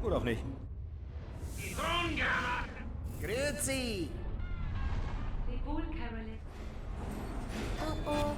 Oder auch nicht. Grüezi! Wohl, Caroline. Oh oh.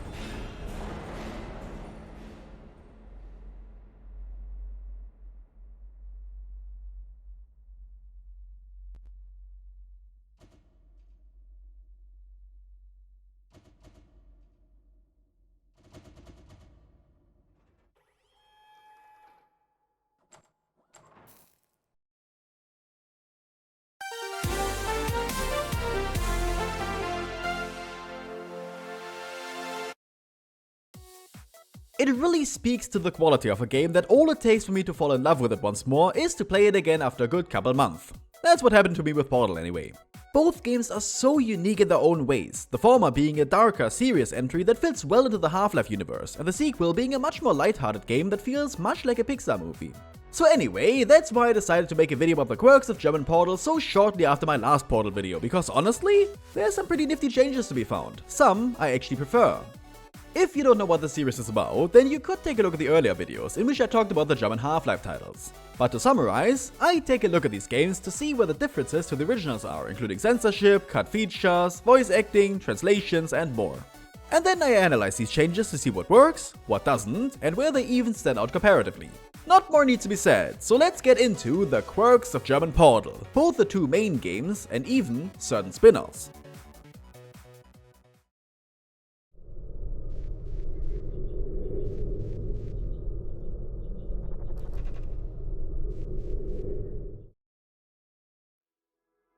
It really speaks to the quality of a game that all it takes for me to fall in love with it once more is to play it again after a good couple months. That's what happened to me with Portal anyway. Both games are so unique in their own ways, the former being a darker, serious entry that fits well into the Half-Life universe, and the sequel being a much more lighthearted game that feels much like a Pixar movie. So anyway, that's why I decided to make a video about the quirks of German Portal so shortly after my last Portal video, because honestly, there's some pretty nifty changes to be found. Some I actually prefer. If you don't know what the series is about, then you could take a look at the earlier videos in which I talked about the German Half-Life titles. But to summarize, I take a look at these games to see where the differences to the originals are, including censorship, cut features, voice acting, translations, and more. And then I analyze these changes to see what works, what doesn't, and where they even stand out comparatively. Not more needs to be said, so let's get into the quirks of German Portal, both the two main games and even certain spin-offs.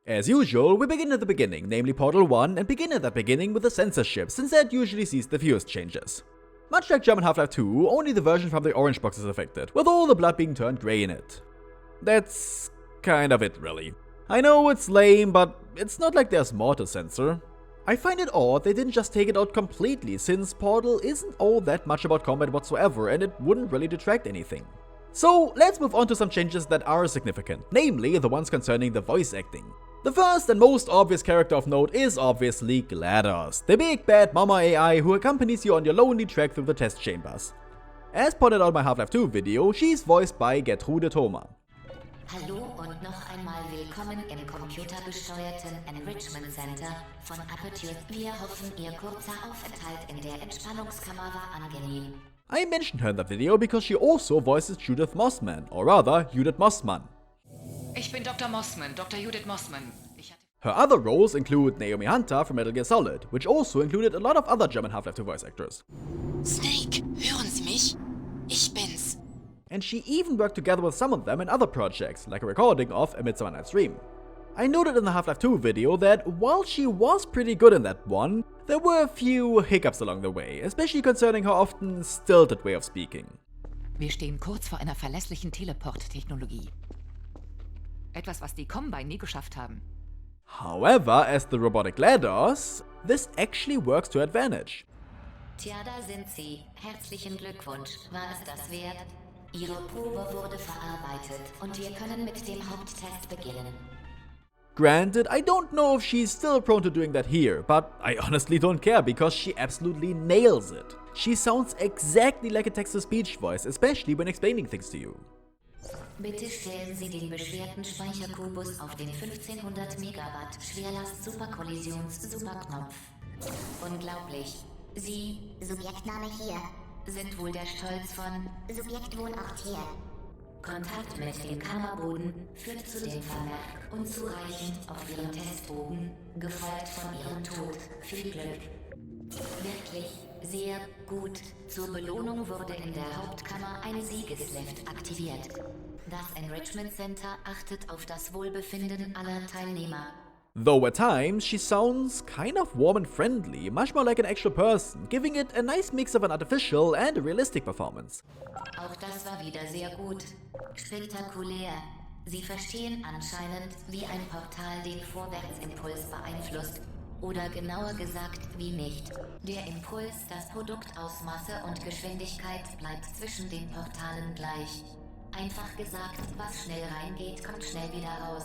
As usual, we begin at the beginning, namely Portal 1, and begin at that beginning with the censorship, since that usually sees the fewest changes. Much like German Half-Life 2, only the version from the orange box is affected, with all the blood being turned grey in it. That's kind of it, really. I know it's lame, but it's not like there's more to censor. I find it odd they didn't just take it out completely, since Portal isn't all that much about combat whatsoever, and it wouldn't really detract anything. So let's move on to some changes that are significant, namely the ones concerning the voice acting. The first and most obvious character of note is obviously GLaDOS, the big bad mama AI who accompanies you on your lonely trek through the test chambers. As pointed out in my Half-Life 2 video, she's voiced by Gertrude Thoma. Hallo und noch einmal willkommen im computergesteuerten Enrichment Center von Aperture. Wir hoffen, Ihr kurzer Aufenthalt in der Entspannungskammer war angenehm. I mentioned her in that video because she also voices Judith Mossman, or rather, Judith Mossman. Ich bin Dr. Mossman, Dr. Judith Mossman. Her other roles include Naomi Hunter from Metal Gear Solid, which also included a lot of other German Half-Life 2 voice actors. Snake, hören Sie mich? Ich bin's. And she even worked together with some of them in other projects, like a recording of A Midsummer Night's Dream. I noted in the Half-Life 2 video that while she was pretty good in that one, there were a few hiccups along the way, especially concerning her often stilted way of speaking. Wir stehen kurz vor einer verlässlichen Teleport-Technologie. Etwas, was die Combine nie geschafft haben. However, as the robotic GLaDOS, this actually works to advantage. Tja, da sind Sie. Herzlichen Glückwunsch. War es das wert? Ihre Probe wurde verarbeitet und wir können mit dem Haupttest beginnen. Granted, I don't know if she's still prone to doing that here, but I honestly don't care because she absolutely nails it. She sounds exactly like a text-to-speech voice, especially when explaining things to you. Bitte stellen Sie den beschwerten Speicherkubus auf den 1500 Megawatt Schwerlast-Superkollisions-Superknopf. Unglaublich. Sie, Subjektname hier. sind wohl der Stolz von Subjektwohnort hier. Kontakt mit dem Kammerboden führt zu dem Vermerk unzureichend auf Ihrem Testbogen, gefolgt von Ihrem Tod. Viel Glück. Wirklich sehr gut. Zur Belohnung wurde in der Hauptkammer ein Siegeslift aktiviert. Das Enrichment Center achtet auf das Wohlbefinden aller Teilnehmer. Though at times, she sounds kind of warm and friendly, much more like an actual person, giving it a nice mix of an artificial and a realistic performance. Auch das war wieder sehr gut. Spektakulär. Sie verstehen anscheinend, wie ein Portal den Vorwärtsimpuls beeinflusst. Oder genauer gesagt, wie nicht. Der Impuls, das Produktausmaße und Geschwindigkeit bleibt zwischen den Portalen gleich. Einfach gesagt, was schnell reingeht, kommt schnell wieder raus.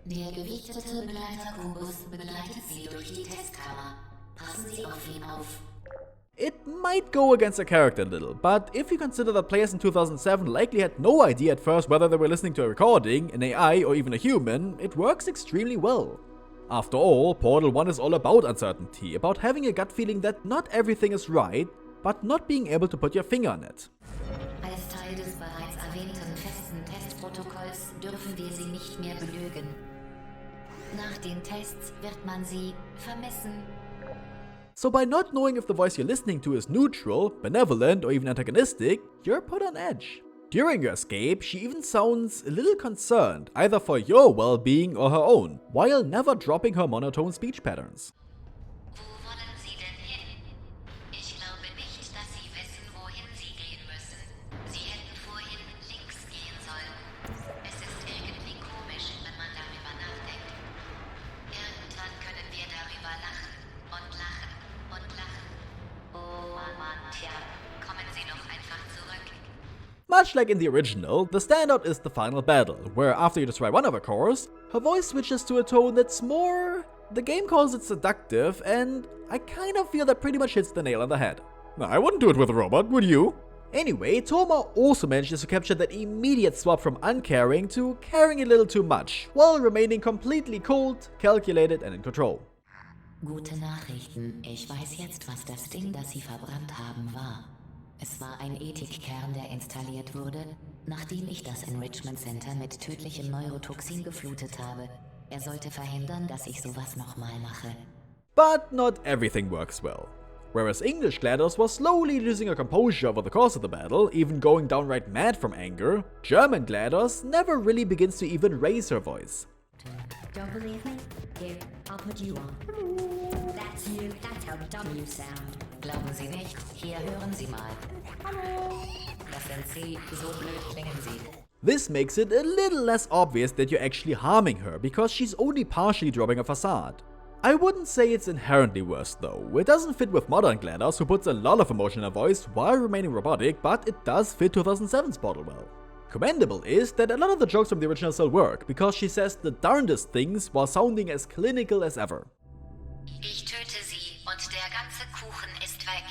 Der gewichtete Begleiterkubus begleitet Sie durch die Testkammer. Passen Sie auf ihn auf. It might go against the character a little, but if you consider that players in 2007 likely had no idea at first whether they were listening to a recording, an AI, or even a human, it works extremely well. After all, Portal 1 is all about uncertainty, about having a gut feeling that not everything is right, but not being able to put your finger on it. Als Teil des bereits erwähnten festen Testprotokolls dürfen wir sie nicht mehr belügen. Nach den Tests wird man sie vermissen. So by not knowing if the voice you're listening to is neutral, benevolent, or even antagonistic, you're put on edge. During your escape, she even sounds a little concerned, either for your well-being or her own, while never dropping her monotone speech patterns. Wo wollen Sie denn hin? Ich glaube nicht, dass Sie wissen, wohin Sie gehen müssen. Sie hätten vorhin links gehen sollen. Es ist irgendwie komisch, wenn man darüber nachdenkt. Irgendwann können wir darüber lachen und lachen und lachen. Oh Mann, tja, kommen Sie doch einfach zurück. Much like in the original, the standout is the final battle, where after you destroy one of her cores, her voice switches to a tone that's more... The game calls it seductive, and I kind of feel that pretty much hits the nail on the head. I wouldn't do it with a robot, would you? Anyway, Thoma also manages to capture that immediate swap from uncaring to caring a little too much, while remaining completely cold, calculated and in control. Gute Nachrichten. Ich weiß jetzt, was das Ding, das Sie verbrannt haben, war. Es war ein Ethikkern, der installiert wurde, nachdem ich das Enrichment Center mit tödlichem Neurotoxin geflutet habe. Er sollte verhindern, dass ich sowas nochmal mache. But not everything works well. Whereas English GLaDOS was slowly losing her composure over the course of the battle, even going downright mad from anger, German GLaDOS never really begins to even raise her voice. Don't believe me? Here, I'll put you on. That's you. That's how dumb you sound. Glauben Sie nicht? Hier hören Sie mal. Das sind Sie, so blöd klingen Sie. This makes it a little less obvious that you're actually harming her, because she's only partially dropping a facade. I wouldn't say it's inherently worse though. It doesn't fit with modern GLaDOS, who puts a lot of emotion in her voice while remaining robotic, but it does fit 2007's Portal well. Commendable is that a lot of the jokes from the original still work, because she says the darndest things while sounding as clinical as ever. Ich töte Sie und der ganze Kuchen ist weg.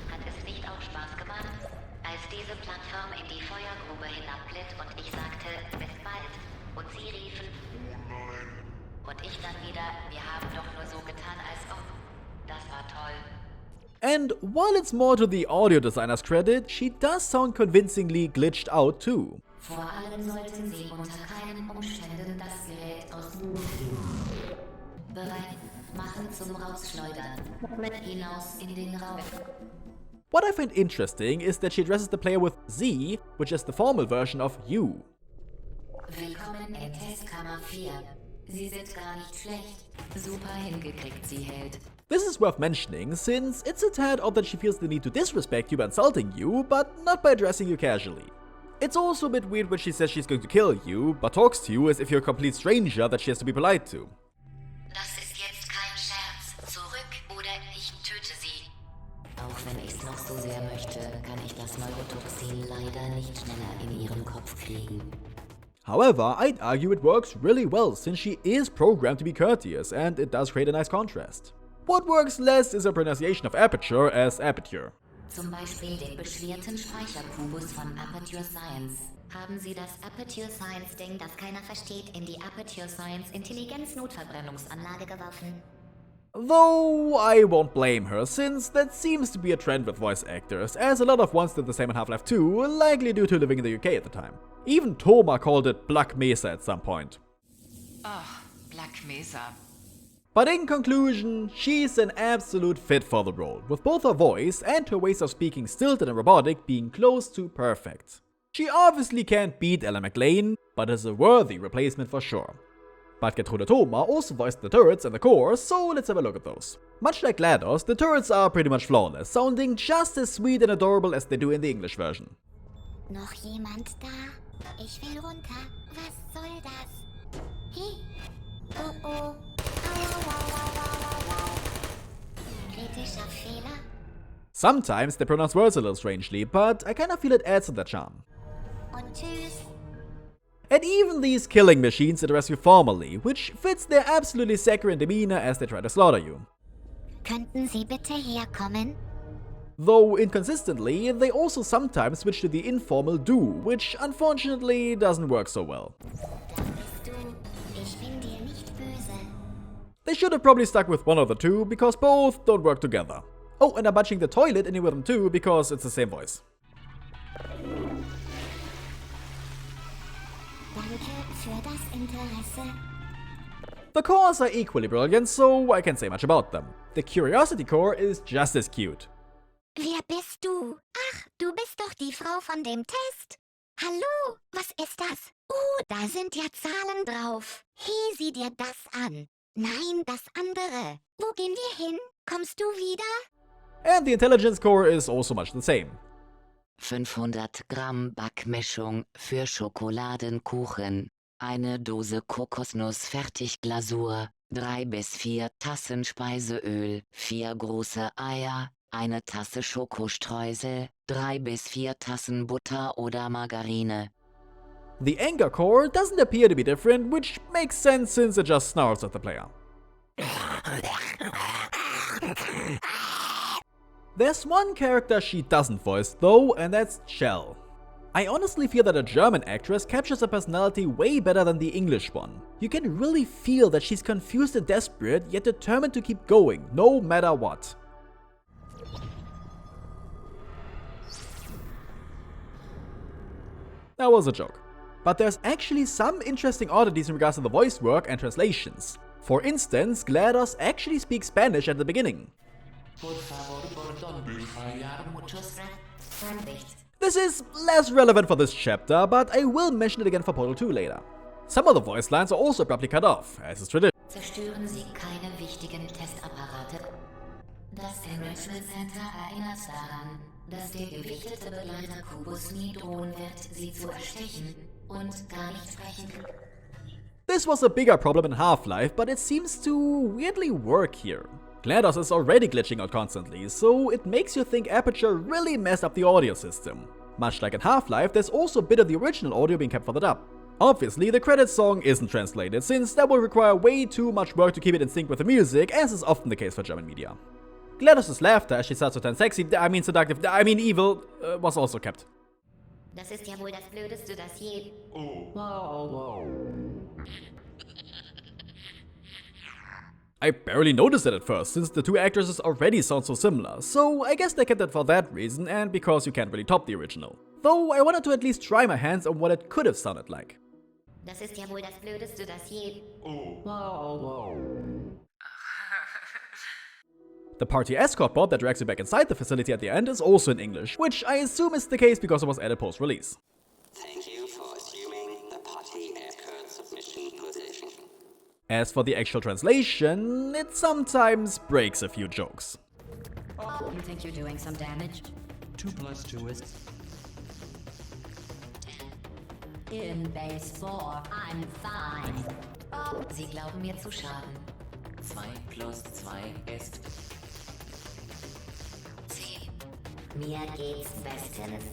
Hat es nicht auch Spaß gemacht, als diese Plattform in die Feuergrube hinabglitt und ich sagte, bis bald, und Sie riefen, oh nein. Und ich dann wieder, wir haben doch nur so getan, als ob. Das war toll. And while it's more to the audio designer's credit, she does sound convincingly glitched out too. Vor allem sollten Sie unter keinen Umständen das Gerät aus dem bereit machen zum Rausschleudern. Hinaus in den Raum. What I find interesting is that she addresses the player with Sie, which is the formal version of you. Willkommen in Testkammer 4. Sie sind gar nicht schlecht. Super hingekriegt, Sie Held. This is worth mentioning, since it's a tad odd that she feels the need to disrespect you by insulting you, but not by addressing you casually. It's also a bit weird when she says she's going to kill you, but talks to you as if you're a complete stranger that she has to be polite to. Das ist jetzt kein Scherz. Zurück oder ich töte Sie. Auch wenn ich's noch so sehr möchte, kann ich das Neurotoxin leider nicht schneller in Ihren Kopf kriegen. However, I'd argue it works really well, since she is programmed to be courteous, and it does create a nice contrast. What works less is her pronunciation of aperture as aperture. Zum Beispiel den beschwerten Speicherkubus von Aperture Science. Haben Sie das Aperture Science Ding, das keiner versteht, in die Aperture Science Intelligenz-Notverbrennungsanlage geworfen? Though I won't blame her, since that seems to be a trend with voice actors, as a lot of ones did the same in Half-Life 2, likely due to living in the UK at the time. Even Thoma called it Black Mesa at some point. Ach, Black Mesa. But in conclusion, she's an absolute fit for the role, with both her voice and her ways of speaking stilted and robotic being close to perfect. She obviously can't beat Ella McLean, but is a worthy replacement for sure. But Gertrude Thoma also voiced the turrets and the cores, so let's have a look at those. Much like GLaDOS, the turrets are pretty much flawless, sounding just as sweet and adorable as they do in the English version. Noch jemand da? Ich will runter. Was soll das? Hey. Oh oh. Au, au, au, au, au. Kritischer Fehler? Sometimes they pronounce words a little strangely, but I kinda feel it adds to the charm. Und tschüss. And even these killing machines address you formally, which fits their absolutely saccharine demeanor as they try to slaughter you. Könnten Sie bitte herkommen? Though inconsistently, they also sometimes switch to the informal du, which unfortunately doesn't work so well. Da bist du. Ich bin dir nicht böse. They should have probably stuck with one of the two, because both don't work together. Oh, and I'm bunching the toilet in with them too, because it's the same voice. Danke für das Interesse. The cores are equally brilliant, so I can't say much about them. The Curiosity core is just as cute. Wer bist du? Ach, du bist doch die Frau von dem Test. Hallo, was ist das? Da sind ja Zahlen drauf. Hey, sieh dir das an. Nein, das andere. Wo gehen wir hin? Kommst du wieder? And the Intelligence core is also much the same. 500 Gramm Backmischung für Schokoladenkuchen, eine Dose Kokosnuss-Fertigglasur, 3 bis 4 Tassen Speiseöl, 4 große Eier, eine Tasse Schokostreusel, 3 bis 4 Tassen Butter oder Margarine. The Anger core doesn't appear to be different, which makes sense since it just snarls at the player. There's one character she doesn't voice though, and that's Chell. I honestly feel that a German actress captures her personality way better than the English one. You can really feel that she's confused and desperate, yet determined to keep going, no matter what. That was a joke. But there's actually some interesting oddities in regards to the voice work and translations. For instance, GLaDOS actually speaks Spanish at the beginning. This is less relevant for this chapter, but I will mention it again for Portal 2 later. Some of the voice lines are also abruptly cut off, as is tradition. Zerstören Sie keine wichtigen Testapparate. Das Enrichment Center erinnert daran, dass der gewichtete Begleiter Kubus nie drohen wird, Sie zu erstechen und gar nicht sprechen. This was a bigger problem in Half-Life, but it seems to weirdly work here. GLaDOS is already glitching out constantly, so it makes you think Aperture really messed up the audio system. Much like in Half-Life, there's also a bit of the original audio being kept for the dub. Obviously, the credits song isn't translated, since that will require way too much work to keep it in sync with the music, as is often the case for German media. GLaDOS' laughter as she starts to turn sexy, seductive, evil, was also kept. Das ist ja wohl das Blödeste, das je... I barely noticed it at first, since the two actresses already sound so similar, so I guess they kept it for that reason and because you can't really top the original. Though I wanted to at least try my hands on what it could have sounded like. Das ist ja wohl das Blödeste, das je... The party escort pod that drags you back inside the facility at the end is also in English, which I assume is the case because it was added post-release. Thank you for assuming the party escort submission position. As for the actual translation, it sometimes breaks a few jokes. You think you're doing some damage? 2 + 2 is... In base 4, I'm fine. Sie glauben mir zu schaden. 2 + 2 ist... 10. Mir geht's bestens.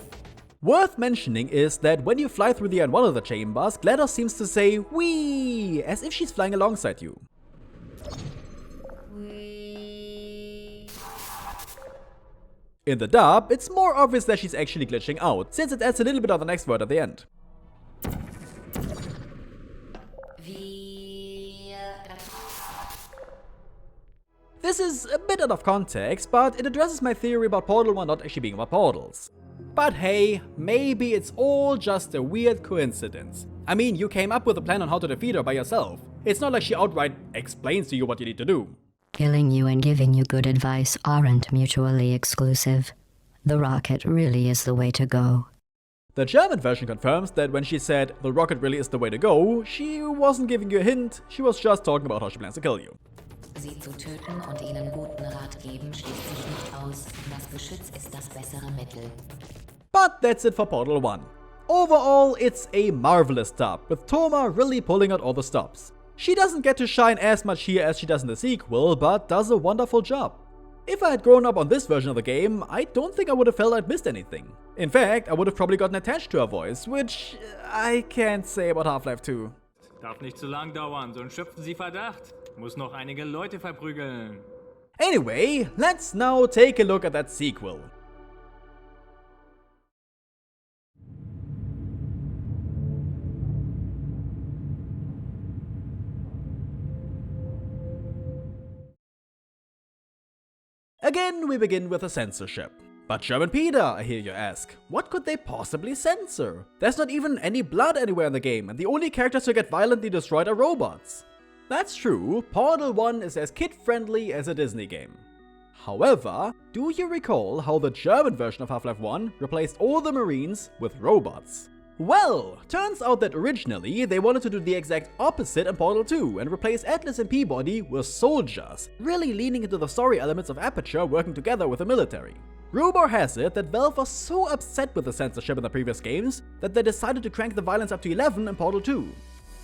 Worth mentioning is that when you fly through the end one of the chambers, GLaDOS seems to say "wee" as if she's flying alongside you. In the dub, it's more obvious that she's actually glitching out, since it adds a little bit of the next word at the end. This is a bit out of context, but it addresses my theory about Portal 1 not actually being about portals. But hey, maybe it's all just a weird coincidence. I mean, you came up with a plan on how to defeat her by yourself. It's not like she outright explains to you what you need to do. Killing you and giving you good advice aren't mutually exclusive. The rocket really is the way to go. The German version confirms that when she said the rocket really is the way to go, she wasn't giving you a hint, she was just talking about how she plans to kill you. Sie zu töten und ihnen guten Rat geben schließt sich nicht aus. Das Geschütz ist das bessere Mittel. But that's it for Portal 1. Overall, it's a marvelous dub, with Thoma really pulling out all the stops. She doesn't get to shine as much here as she does in the sequel, but does a wonderful job. If I had grown up on this version of the game, I don't think I would have felt I'd missed anything. In fact, I would have probably gotten attached to her voice, which I can't say about Half-Life 2. Darf nicht zu lang dauern, sonst schöpfen Sie Verdacht. Muss noch einige Leute verprügeln. Anyway, let's now take a look at that sequel. Again, we begin with a censorship. But German Peter, I hear you ask. What could they possibly censor? There's not even any blood anywhere in the game, and the only characters who get violently destroyed are robots. That's true, Portal 1 is as kid-friendly as a Disney game. However, do you recall how the German version of Half-Life 1 replaced all the Marines with robots? Well, turns out that originally they wanted to do the exact opposite in Portal 2 and replace Atlas and Peabody with soldiers, really leaning into the story elements of Aperture working together with the military. Rumor has it that Valve was so upset with the censorship in the previous games that they decided to crank the violence up to 11 in Portal 2.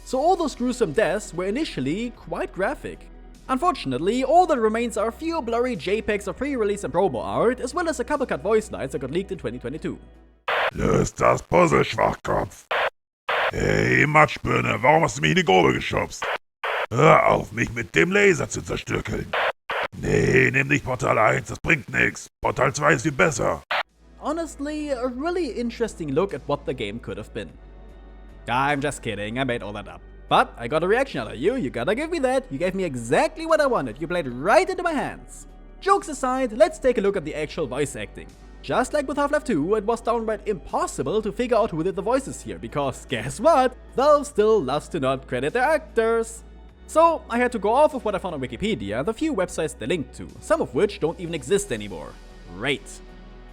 So all those gruesome deaths were initially quite graphic. Unfortunately, all that remains are a few blurry JPEGs of pre-release and promo art, as well as a couple cut voice lines that got leaked in 2022. Löst das Puzzle, Schwachkopf! Hey, Matschbirne, warum hast du mich in die Grube geschubst? Hör auf, mich mit dem Laser zu zerstückeln! Nee, nimm nicht Portal 1, das bringt nix. Portal 2 ist viel besser. Honestly, a really interesting look at what the game could have been. I'm just kidding, I made all that up. But I got a reaction out of you, you gotta give me that. You gave me exactly what I wanted, you played right into my hands. Jokes aside, let's take a look at the actual voice acting. Just like with Half-Life 2, it was downright impossible to figure out who did the voices here, because guess what? Valve still loves to not credit their actors. So I had to go off of what I found on Wikipedia and the few websites they linked to, some of which don't even exist anymore. Great.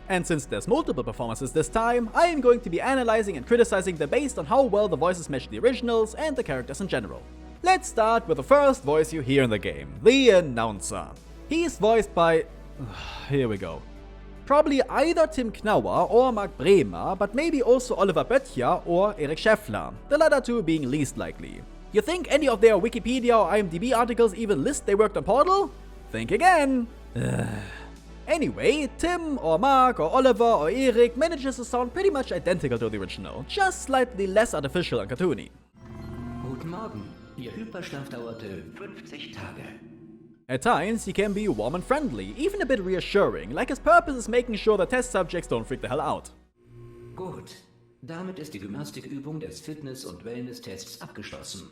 And since there's multiple performances this time, I am going to be analyzing and criticizing them based on how well the voices match the originals and the characters in general. Let's start with the first voice you hear in the game, the announcer. He's voiced by... here we go. Probably either Tim Knauer or Mark Bremer, but maybe also Oliver Böttcher or Eric Scheffler, the latter two being least likely. You think any of their Wikipedia or IMDb articles even list they worked on Portal? Think again! Anyway, Tim or Mark or Oliver or Eric manages to sound pretty much identical to the original, just slightly less artificial and cartoony. Guten Morgen. Ihr Hyperschlaf dauerte 50 Tage. At times, he can be warm and friendly, even a bit reassuring, like his purpose is making sure the test subjects don't freak the hell out. Gut. Damit ist die Gymnastikübung des Fitness- und Wellness-Tests abgeschlossen.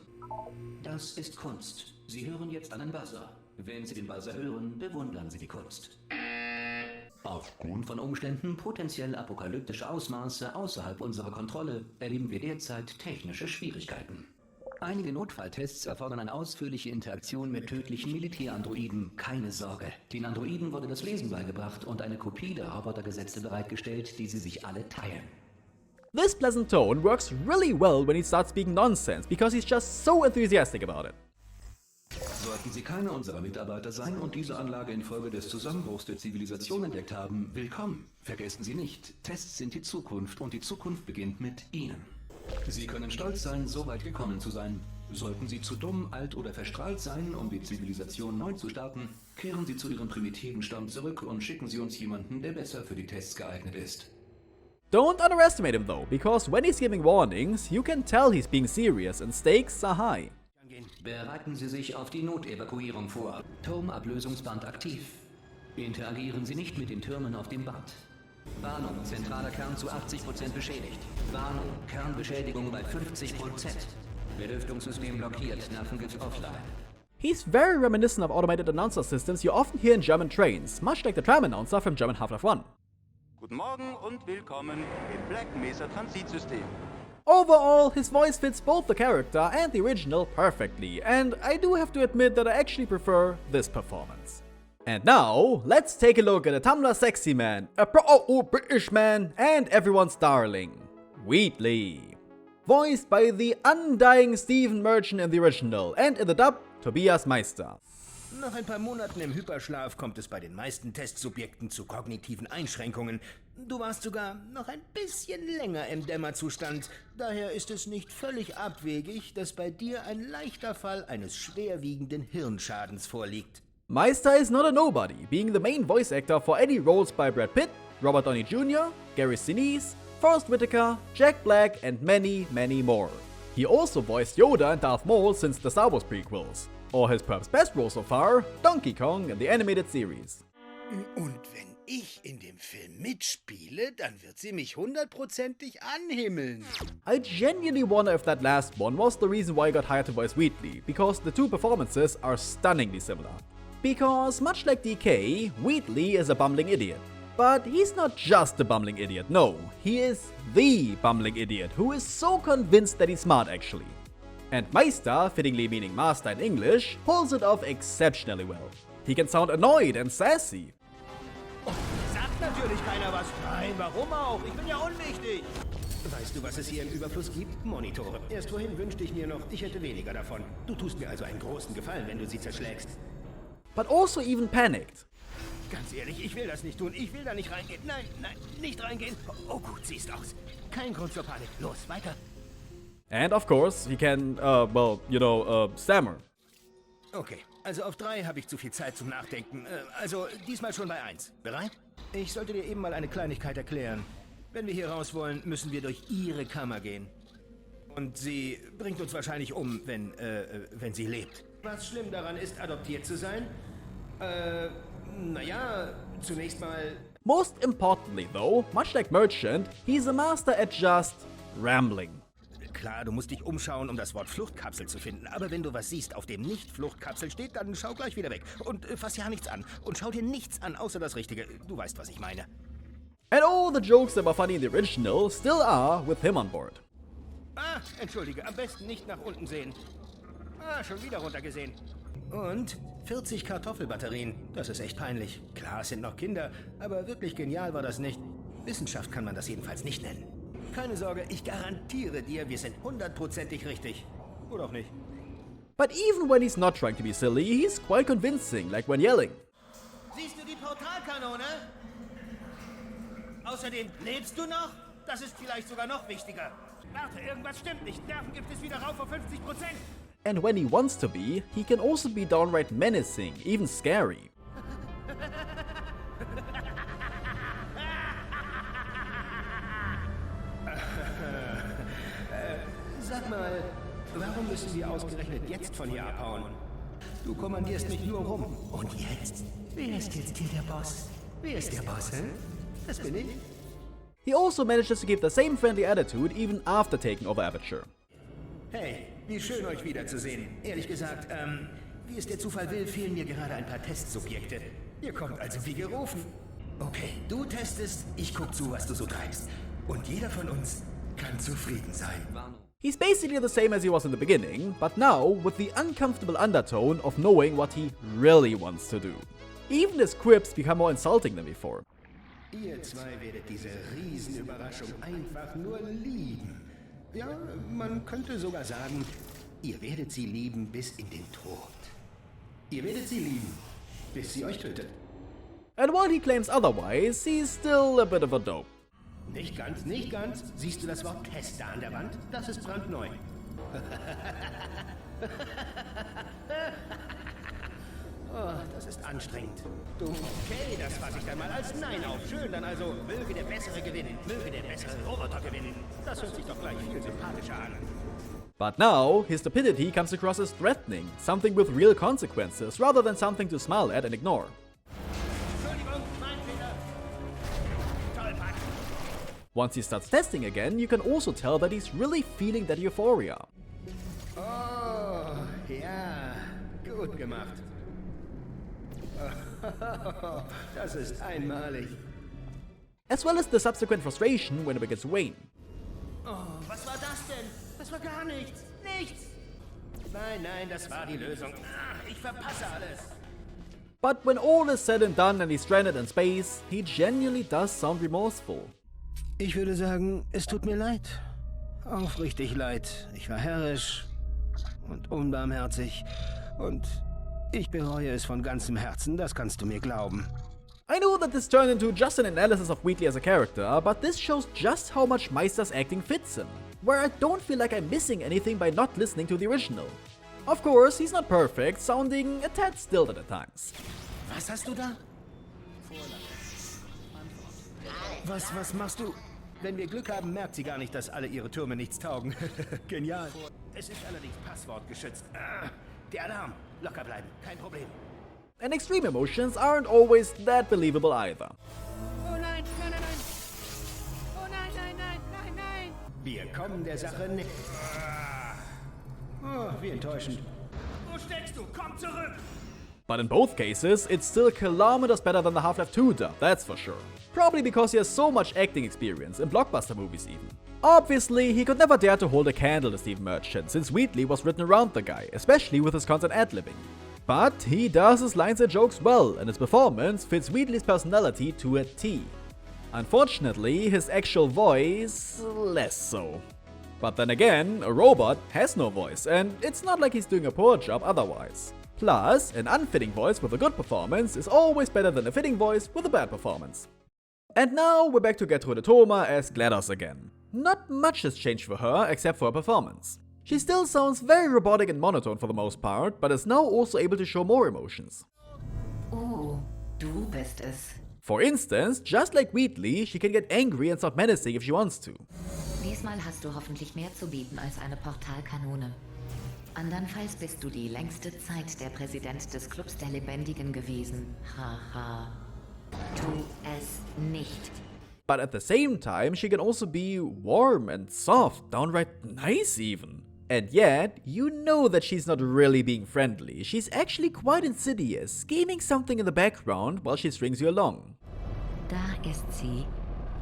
Das ist Kunst. Sie hören jetzt einen Buzzer. Wenn Sie den Buzzer hören, bewundern Sie die Kunst. Aufgrund von Umständen potenziell apokalyptischer Ausmaße außerhalb unserer Kontrolle erleben wir derzeit technische Schwierigkeiten. Einige Notfalltests erfordern eine ausführliche Interaktion mit tödlichen Militärandroiden. Keine Sorge. Den Androiden wurde das Lesen beigebracht und eine Kopie der Robotergesetze bereitgestellt, die sie sich alle teilen. This pleasant tone works really well when he starts speaking nonsense, because he's just so enthusiastic about it. Sollten Sie keiner unserer Mitarbeiter sein und diese Anlage infolge des Zusammenbruchs der Zivilisation entdeckt haben, willkommen. Vergessen Sie nicht, Tests sind die Zukunft und die Zukunft beginnt mit Ihnen. Sie können stolz sein, so weit gekommen zu sein. Sollten Sie zu dumm, alt oder verstrahlt sein, um die Zivilisation neu zu starten, kehren Sie zu Ihrem primitiven Stamm zurück und schicken Sie uns jemanden, der besser für die Tests geeignet ist. Don't underestimate him though, because when he's giving warnings, you can tell he's being serious and stakes are high. Bereiten Sie sich auf die Notevakuierung vor. Turmablösungsband aktiv. Interagieren Sie nicht mit den Türmen auf dem Band. Warnung, zentraler Kern zu 80% beschädigt. Warnung, Kernbeschädigung bei 50%. Belüftungssystem blockiert, Nervengift offline. He's very reminiscent of automated announcer systems you often hear in German trains, much like the tram announcer from German Half-Life 1. Guten Morgen und willkommen im Black Mesa Transitsystem. Overall, his voice fits both the character and the original perfectly, and I do have to admit that I actually prefer this performance. And now, let's take a look at a Tumblr sexy man, a British man, and everyone's darling, Wheatley. Voiced by the undying Stephen Merchant in the original, and in the dub, Tobias Meister. Nach ein paar Monaten im Hyperschlaf kommt es bei den meisten Testsubjekten zu kognitiven Einschränkungen. Du warst sogar noch ein bisschen länger im Dämmerzustand. Daher ist es nicht völlig abwegig, dass bei dir ein leichter Fall eines schwerwiegenden Hirnschadens vorliegt. Meister is not a nobody, being the main voice actor for any roles by Brad Pitt, Robert Downey Jr., Gary Sinise, Forrest Whitaker, Jack Black, and many, many more. He also voiced Yoda and Darth Maul since the Star Wars prequels. Or his perhaps best role so far, Donkey Kong in the animated series. Und wenn ich in dem Film mitspiele, dann wird sie mich 100%ig anhimmeln. I genuinely wonder if that last one was the reason why he got hired to voice Wheatley, because the two performances are stunningly similar. Because much like DK, Wheatley is a bumbling idiot. But he's not just a bumbling idiot, no, he is the bumbling idiot who is so convinced that he's smart actually. And Meister, fittingly meaning master in English, pulls it off exceptionally well. He can sound annoyed and sassy. Sagt natürlich keiner was. Nein, warum auch? Ich bin ja unwichtig. Weißt du, was es hier im Überfluss gibt? Monitore. Erst vorhin wünschte ich mir noch, ich hätte weniger davon. Du tust mir also einen großen Gefallen, wenn du sie zerschlägst. But also even panicked. Ganz ehrlich, ich will das nicht tun. Ich will da nicht reingehen. Nein, nein, nicht reingehen. Oh gut, siehst aus. Kein Grund zur Panik. Los, weiter. And of course, he can, stammer. Okay, also auf 3 habe ich zu viel Zeit zum Nachdenken. Also diesmal schon bei 1. Bereit? Ich sollte dir eben mal eine Kleinigkeit erklären. Wenn wir hier raus wollen, müssen wir durch ihre Kammer gehen. Und sie bringt uns wahrscheinlich um, wenn sie lebt. Was schlimm daran ist, adoptiert zu sein? Naja, zunächst mal... Most importantly though, much like Merchant, he's a master at just rambling. Klar, du musst dich umschauen, um das Wort Fluchtkapsel zu finden. Aber wenn du was siehst, auf dem nicht Fluchtkapsel steht, dann schau gleich wieder weg. Und fass ja nichts an. Und schau dir nichts an, außer das Richtige. Du weißt, was ich meine. And all the jokes that were funny in the original still are with him on board. Ah, entschuldige, am besten nicht nach unten sehen. Ah, schon wieder runtergesehen. Und 40 Kartoffelbatterien. Das ist echt peinlich. Klar, es sind noch Kinder, aber wirklich genial war das nicht. Wissenschaft kann man das jedenfalls nicht nennen. Keine Sorge, ich garantiere dir, wir sind 100%ig richtig. Oder auch nicht. But even when he's not trying to be silly, he's quite convincing, like when yelling. Siehst du die Portalkanone? Außerdem, lebst du noch? Das ist vielleicht sogar noch wichtiger. Warte, irgendwas stimmt nicht. Nerven gibt es wieder rauf auf 50%. And when he wants to be, he can also be downright menacing, even scary. Sag mal, warum müssen wir ausgerechnet jetzt von hier abhauen? Du kommandierst mich nur rum. Und jetzt? Wer ist jetzt hier der Boss? Wer ist der Boss, hä? Das bin ich. He also manages to keep the same friendly attitude even after taking over Aperture. Hey, wie schön euch wiederzusehen. Ehrlich gesagt, wie es der Zufall will, fehlen mir gerade ein paar Testsubjekte. Ihr kommt also wie gerufen. Okay, du testest, ich guck zu, was du so treibst. Und jeder von uns kann zufrieden sein. He's basically the same as he was in the beginning, but now with the uncomfortable undertone of knowing what he really wants to do. Even his quips become more insulting than before. Ihr zwei werdet diese Riesenüberraschung einfach nur lieben. Ja, man könnte sogar sagen, ihr werdet sie lieben bis in den Tod. Ihr werdet sie lieben, bis sie euch tötet. And while he claims otherwise, he's still a bit of a dope. Nicht ganz, nicht ganz. Siehst du das Wort Test da an der Wand? Das ist brandneu. Oh, das ist anstrengend. Du, okay, das fasse ich dann mal als Nein auf. Schön, dann also, möge der Bessere gewinnen. Möge der bessere Roboter gewinnen. Das hört sich doch gleich viel sympathischer an. But now, his stupidity comes across as threatening, something with real consequences, rather than something to smile at and ignore. Entschuldigung, mein Fehler. Tollpatsch. Once he starts testing again, you can also tell that he's really feeling that euphoria. Oh, ja, gut gemacht. Das ist einmalig. As well as the subsequent frustration when it begins to wane. Oh, was war das denn? Das war gar nichts. Nichts. Nein, nein, das war die Lösung. Ich verpasse alles. But when all is said and done and he's stranded in space, he genuinely does sound remorseful. Ich würde sagen, es tut mir leid. Aufrichtig leid. Ich war herrisch und unbarmherzig und ich bereue es von ganzem Herzen, das kannst du mir glauben. I know that this turned into just an analysis of Wheatley as a character, but this shows just how much Meister's acting fits him, where I don't feel like I'm missing anything by not listening to the original. Of course, he's not perfect, sounding a tad stilled at times. Was hast du da? Was machst du? Wenn wir Glück haben, merkt sie gar nicht, dass alle ihre Türme nichts taugen. Genial. Es ist allerdings passwortgeschützt. Der Alarm. Locker bleiben. Kein Problem. And extreme emotions aren't always that believable either. Oh nein, nein, nein, nein. Oh nein, nein, nein, nein, nein. Wir kommen der Sache nicht. Oh, wie enttäuschend. Wo steckst du? Komm zurück! But in both cases, it's still kilometers better than the Half-Life 2 dub, that's for sure. Probably because he has so much acting experience, in blockbuster movies even. Obviously, he could never dare to hold a candle to Steve Merchant, since Wheatley was written around the guy, especially with his constant ad-libbing. But he does his lines and jokes well, and his performance fits Wheatley's personality to a T. Unfortunately, his actual voice, less so. But then again, a robot has no voice, and it's not like he's doing a poor job otherwise. Plus, an unfitting voice with a good performance is always better than a fitting voice with a bad performance. And now we're back to Gertrude Thoma as GLaDOS again. Not much has changed for her except for her performance. She still sounds very robotic and monotone for the most part, but is now also able to show more emotions. Oh, du bist es. For instance, just like Wheatley, she can get angry and sound menacing if she wants to. Diesmal hast du hoffentlich mehr zu bieten als eine Portalkanone. Andernfalls bist du die längste Zeit der Präsident des Clubs der Lebendigen gewesen. Haha. Tu es nicht. But at the same time, she can also be warm and soft, downright nice even. And yet, you know that she's not really being friendly. She's actually quite insidious, scheming something in the background while she strings you along. Da ist sie.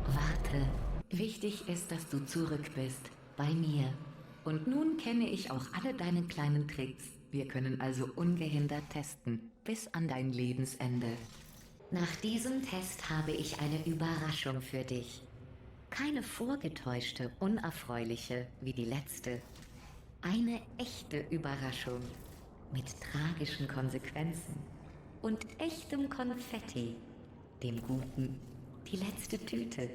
Warte. Wichtig ist, dass du zurück bist. Bei mir. Und nun kenne ich auch alle deine kleinen Tricks. Wir können also ungehindert testen. Bis an dein Lebensende. Nach diesem Test habe ich eine Überraschung für dich. Keine vorgetäuschte, unerfreuliche wie die letzte. Eine echte Überraschung. Mit tragischen Konsequenzen. Und echtem Konfetti. Dem Guten. Die letzte Tüte.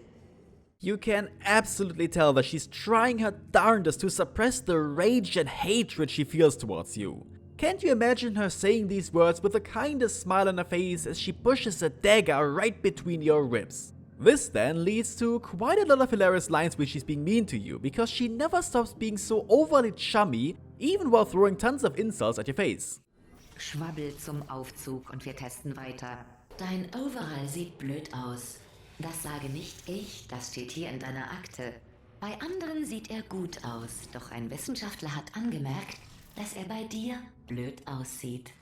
You can absolutely tell that she's trying her darndest to suppress the rage and hatred she feels towards you. Can't you imagine her saying these words with the kindest smile on her face as she pushes a dagger right between your ribs? This then leads to quite a lot of hilarious lines when she's being mean to you, because she never stops being so overly chummy, even while throwing tons of insults at your face. Schwabbel zum Aufzug und wir testen weiter. Dein Overall sieht blöd aus. Das sage nicht ich, das steht hier in deiner Akte. Bei anderen sieht er gut aus, doch ein Wissenschaftler hat angemerkt, dass er bei dir blöd aussieht.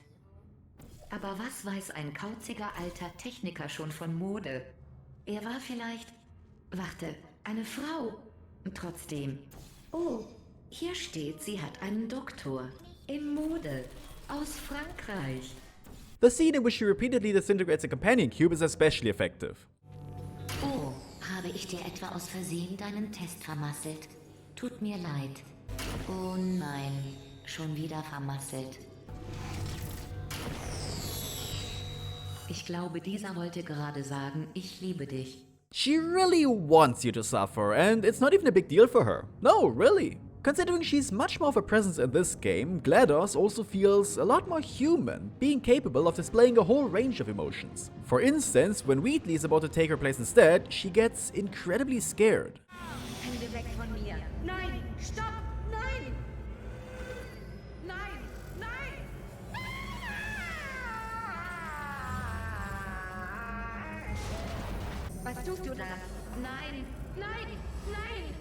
Aber was weiß ein kauziger alter Techniker schon von Mode? Er war vielleicht... Warte, eine Frau. Trotzdem. Oh, hier steht, sie hat einen Doktor. In Mode. Aus Frankreich. The scene in which she repeatedly disintegrates a companion cube is especially effective. Oh, habe ich dir etwa aus Versehen deinen Test vermasselt? Tut mir leid. Oh nein, schon wieder vermasselt. Ich glaube, dieser wollte gerade sagen, ich liebe dich. She really wants you to suffer, and it's not even a big deal for her. No, really. Considering she's much more of a presence in this game, GLaDOS also feels a lot more human, being capable of displaying a whole range of emotions. For instance, when Wheatley is about to take her place instead, she gets incredibly scared. Hände weg von mir. Nein, stopp, nein! Nein, nein! Was tust du da? Nein, nein, nein!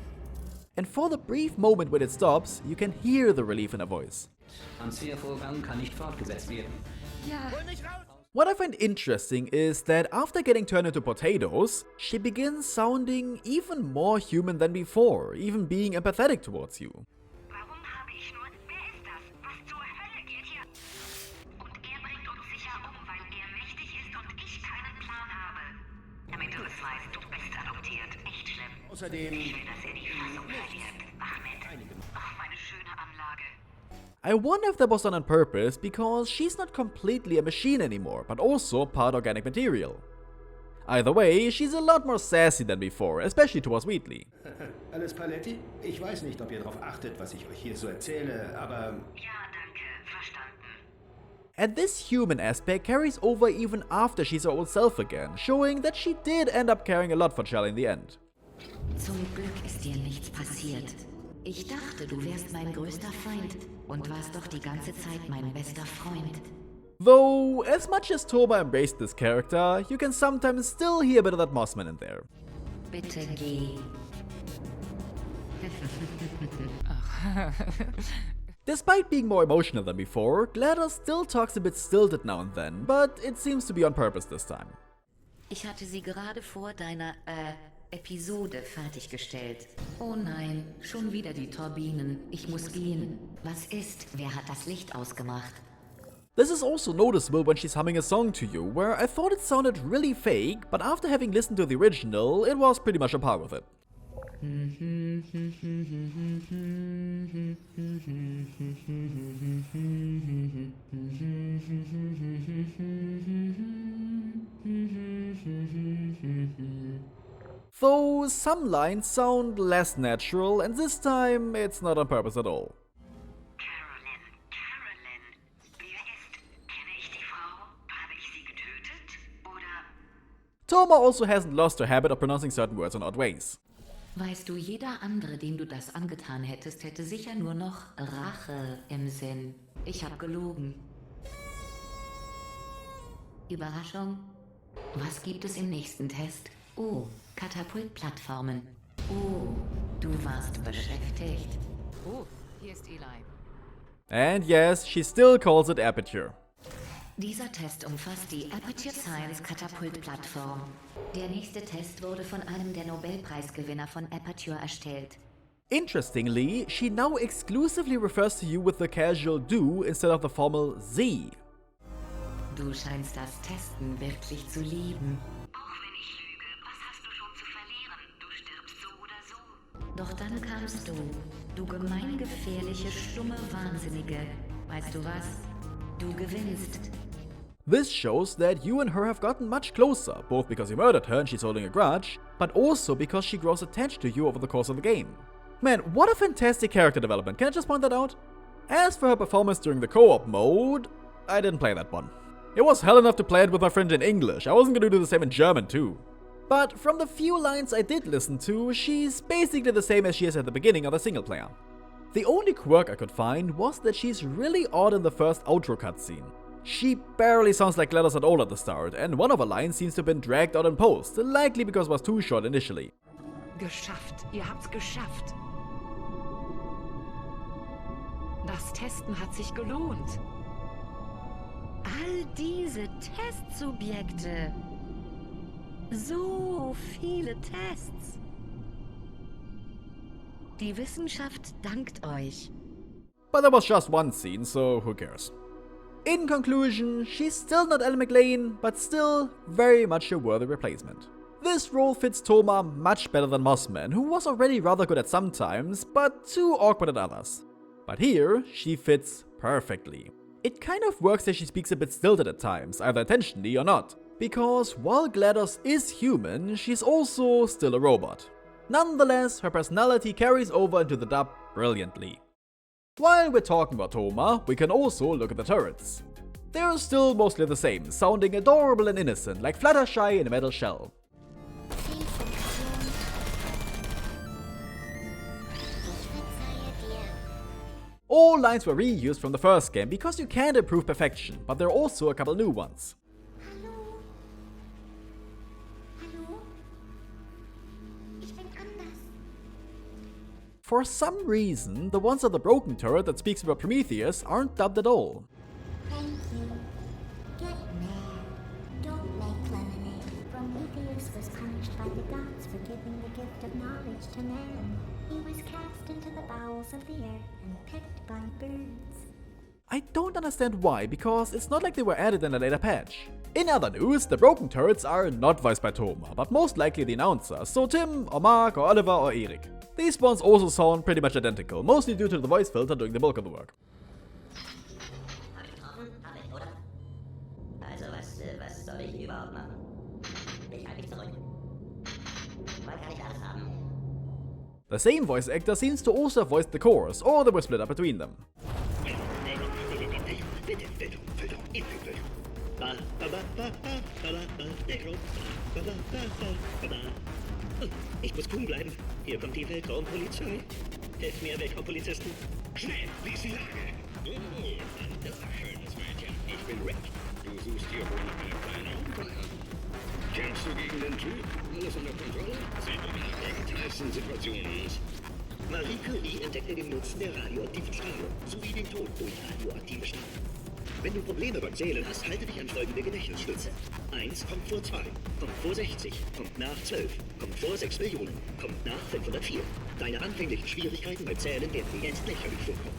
And for the brief moment when it stops, you can hear the relief in her voice. Transfervorgang kann nicht fortgesetzt werden. Ja. What I find interesting is that after getting turned into potatoes, she begins sounding even more human than before, even being empathetic towards you. Warum habe ich nur... Wer ist das? Was zur Hölle geht hier? Und er bringt uns sicher weil er mächtig ist und ich keinen Plan habe. Damit du es weißt, du bist adoptiert. Echt schlimm. Außerdem... Ich will, dass er die Fassung verliert. Ahmed. Ach, meine schöne Anlage. I wonder if that was done on purpose, because she's not completely a machine anymore, but also part organic material. Either way, she's a lot more sassy than before, especially towards Wheatley. Alles Paletti? Ich weiß nicht, ob ihr darauf achtet, was ich euch hier so erzähle, aber... Ja, danke. Verstanden. And this human aspect carries over even after she's her old self again, showing that she did end up caring a lot for Charlie in the end. Zum Glück ist dir nichts passiert. Ich dachte, du wärst mein größter Feind und warst doch die ganze Zeit mein bester Freund. Though, as much as Thoma embraced this character, you can sometimes still hear a bit of that Mossman in there. Bitte geh. Despite being more emotional than before, GLaDOS still talks a bit stilted now and then, but it seems to be on purpose this time. Ich hatte sie gerade vor deiner, Episode fertiggestellt. Oh nein, schon wieder die Turbinen. Ich muss gehen. Was ist? Wer hat das Licht ausgemacht? This is also noticeable when she's humming a song to you, where I thought it sounded really fake, but after having listened to the original, it was pretty much on par with it. Though some lines sound less natural, and this time it's not on purpose at all. Thoma also hasn't lost her habit of pronouncing certain words in odd ways. Weißt du, jeder andere, dem du das angetan hättest, hätte sicher nur noch Rache im Sinn. Ich hab gelogen. Überraschung? Was gibt es im nächsten Test? Oh, Katapultplattformen. Oh, du warst beschäftigt. Oh, hier ist Eli. And yes, she still calls it Aperture. Dieser Test umfasst die Aperture Science Katapultplattform. Der nächste Test wurde von einem der Nobelpreisgewinner von Aperture erstellt. Interestingly, she now exclusively refers to you with the casual du instead of the formal sie. Du scheinst das Testen wirklich zu lieben. Auch wenn ich lüge, was hast du schon zu verlieren? Du stirbst so oder so. Doch dann kamst du, du gemeingefährliche, stumme Wahnsinnige. Weißt du was? Du gewinnst. This shows that you and her have gotten much closer, both because you murdered her and she's holding a grudge, but also because she grows attached to you over the course of the game. Man, what a fantastic character development, can I just point that out? As for her performance during the co-op mode, I didn't play that one. It was hell enough to play it with my friend in English, I wasn't gonna do the same in German too. But from the few lines I did listen to, she's basically the same as she is at the beginning of the single player. The only quirk I could find was that she's really odd in the first outro cutscene. She barely sounds like GLaDOS at all at the start, and one of her lines seems to have been dragged out in post, likely because it was too short initially. Geschafft, ihr habt's geschafft. Das Testen hat sich gelohnt. All diese Testsubjekte. So viele Tests. Die Wissenschaft dankt euch. But there was just one scene, so who cares? In conclusion, she's still not Ellen McLean, but still very much a worthy replacement. This role fits Thoma much better than Mossman, who was already rather good at some times, but too awkward at others. But here, she fits perfectly. It kind of works that she speaks a bit stilted at times, either intentionally or not, because while GLaDOS is human, she's also still a robot. Nonetheless, her personality carries over into the dub brilliantly. While we're talking about Thoma, we can also look at the turrets. They're still mostly the same, sounding adorable and innocent, like Fluttershy in a metal shell. All lines were reused from the first game because you can't improve perfection, but there are also a couple new ones. For some reason, the ones on the broken turret that speaks about Prometheus aren't dubbed at all. Thank you. Get mad. Don't make lemonade. Prometheus was punished by the gods for giving the gift of knowledge to man. He was cast into the bowels of the earth and picked by birds. I don't understand why, because it's not like they were added in a later patch. In other news, the broken turrets are not voiced by Thoma, but most likely the announcers, so Tim, or Mark, or Oliver, or Erik. These ones also sound pretty much identical, mostly due to the voice filter doing the bulk of the work. Also was soll ich überhaupt machen? Ich halte mich zurück. Man kann nicht alles haben. The same voice actor seems to also have voiced the chorus, or they were split up between them. Ich muss cool bleiben. Hier kommt die Weltraumpolizei. Helft mir, Weltraumpolizisten. Schnell, wie ist die Lage? Oh, schönes Mädchen. Ich bin Rick. Du suchst hier wohl eine kleine Abenteuer. Kämpfst du gegen den Typ? Alles unter Kontrolle? Sieht doch nach gegenteilsten Situationen aus. Marie Curie entdeckte den Nutzen der radioaktiven Strahlung sowie den Tod durch radioaktive Strahlung. Wenn du Probleme beim Zählen hast, halte dich an folgende Gedächtnisstütze. 1 kommt vor 2, kommt vor 60, kommt nach 12, kommt vor 6 Millionen, kommt nach 504. Deine anfänglichen Schwierigkeiten beim Zählen werden dir jetzt lächerlich vorkommen.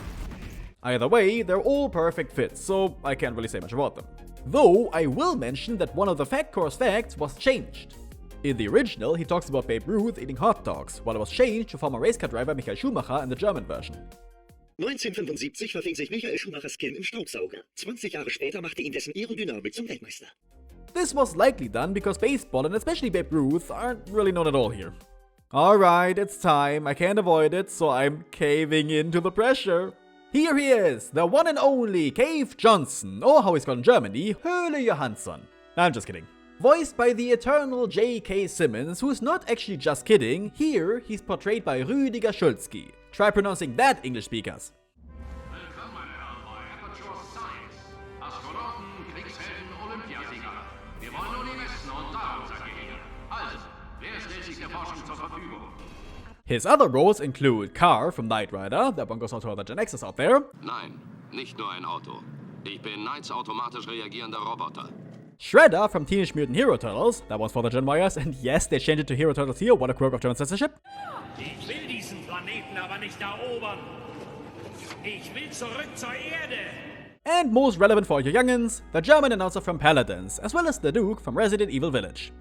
Either way, they're all perfect fits, so I can't really say much about them. Though, I will mention that one of the Fact Course facts was changed. In the original, he talks about Babe Ruth eating hot dogs, while it was changed to former racecar driver Michael Schumacher in the German version. 1975 verfing sich Michael Schumachers Kinn im Staubsauger. 20 Jahre später machte ihn dessen Aerodynamik zum Weltmeister. This was likely done because baseball and especially Babe Ruth aren't really known at all here. Alright, it's time, I can't avoid it, so I'm caving into the pressure. Here he is, the one and only Cave Johnson, or how he's called in Germany, Höhle Johansson. I'm just kidding. Voiced by the eternal J.K. Simmons, who's not actually just kidding, here he's portrayed by Rüdiger Schulzki. Try pronouncing that, English speakers. Willkommen, meine Herren, bei Aperture Science. Astronauten, Kriegshelden, Olympiasieger. Wir wollen nur die Besten und darum seid ihr hier. Also, wer stellt sich der Forschung zur Verfügung? His other roles include Car from Knight Rider, that one goes out to other Gen X's out there. Nein, nicht nur ein Auto. Ich bin Knights automatisch reagierender Roboter. Shredder from Teenage Mutant Hero Turtles, that one's for the Gen Yers, and yes, they changed it to Hero Turtles here, what a quirk of German censorship. Ich will diesen Planeten aber nicht erobern. Ich will zurück zur Erde. And most relevant for all you youngins, the German announcer from Paladins, as well as the Duke from Resident Evil Village.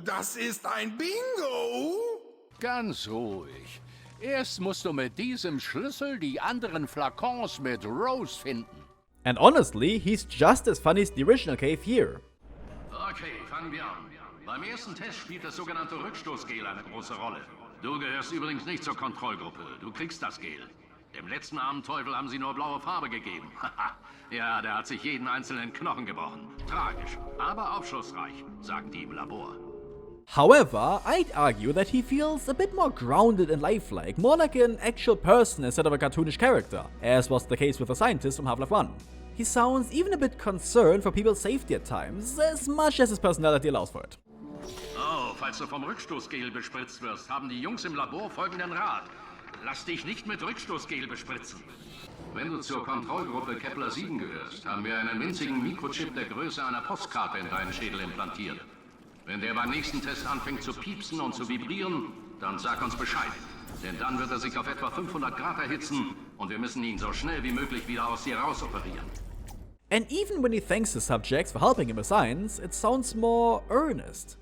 Das ist ein Bingo! Ganz ruhig. Erst musst du mit diesem Schlüssel die anderen Flakons mit Rose finden. And honestly, he's just as funny as the original Cave here. Okay, fangen wir an. Beim ersten Test spielt das sogenannte Rückstoßgel eine große Rolle. Du gehörst übrigens nicht zur Kontrollgruppe. Du kriegst das Gel. Dem letzten armen Teufel haben sie nur blaue Farbe gegeben. Ja, der hat sich jeden einzelnen Knochen gebrochen. Tragisch, aber aufschlussreich, sagen die im Labor. However, I'd argue that he feels a bit more grounded and lifelike, more like an actual person instead of a cartoonish character, as was the case with the scientist from Half-Life 1. He sounds even a bit concerned for people's safety at times, as much as his personality allows for it. Oh, falls du vom Rückstoßgel bespritzt wirst, haben die Jungs im Labor folgenden Rat. Lass dich nicht mit Rückstoßgel bespritzen. Wenn du zur Kontrollgruppe Kepler 7 gehörst, haben wir einen winzigen Mikrochip der Größe einer Postkarte in deinen Schädel implantiert. Wenn der beim nächsten Test anfängt zu piepsen und zu vibrieren, dann sag uns Bescheid. Denn dann wird er sich auf etwa 500 Grad erhitzen und wir müssen ihn so schnell wie möglich wieder aus dir rausoperieren. And even when he thanks his subjects for helping him with science, it sounds more earnest.